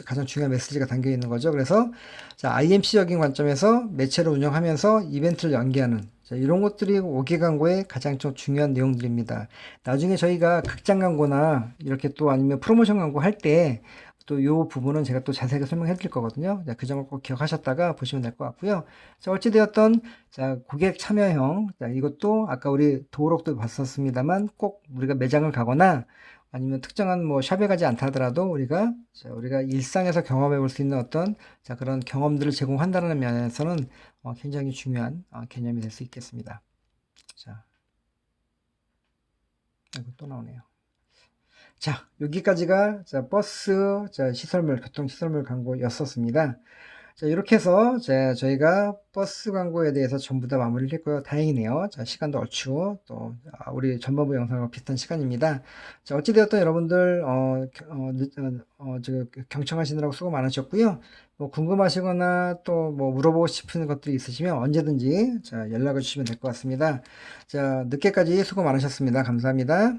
가장 중요한 메시지가 담겨 있는 거죠. 그래서 자, IMC적인 관점에서 매체를 운영하면서 이벤트를 연계하는, 자, 이런 것들이 5개 광고의 가장 좀 중요한 내용들입니다. 나중에 저희가 극장 광고나 이렇게 또 아니면 프로모션 광고 할 때 또 요 부분은 제가 또 자세하게 설명해 드릴 거거든요. 자, 그 점을 꼭 기억하셨다가 보시면 될 것 같고요. 자, 어찌되었던, 자, 고객 참여형, 자, 이것도 아까 우리 도어록도 봤었습니다만 꼭 우리가 매장을 가거나 아니면 특정한 뭐 샵에 가지 않다 하더라도 우리가 일상에서 경험해 볼 수 있는 어떤, 자, 그런 경험들을 제공한다는 면에서는 굉장히 중요한 개념이 될 수 있겠습니다. 자, 이거 또 나오네요. 자, 여기까지가 버스, 시설물, 교통시설물 광고였었습니다. 자, 이렇게 해서 저희가 버스 광고에 대해서 전부 다 마무리를 했고요. 다행이네요. 자, 시간도 얼추 또 우리 전반부 영상과 비슷한 시간입니다. 자, 어찌되었든 여러분들 경청하시느라고 수고 많으셨고요. 뭐 궁금하시거나 또 뭐 물어보고 싶은 것들이 있으시면 언제든지 연락을 주시면 될 것 같습니다. 자, 늦게까지 수고 많으셨습니다. 감사합니다.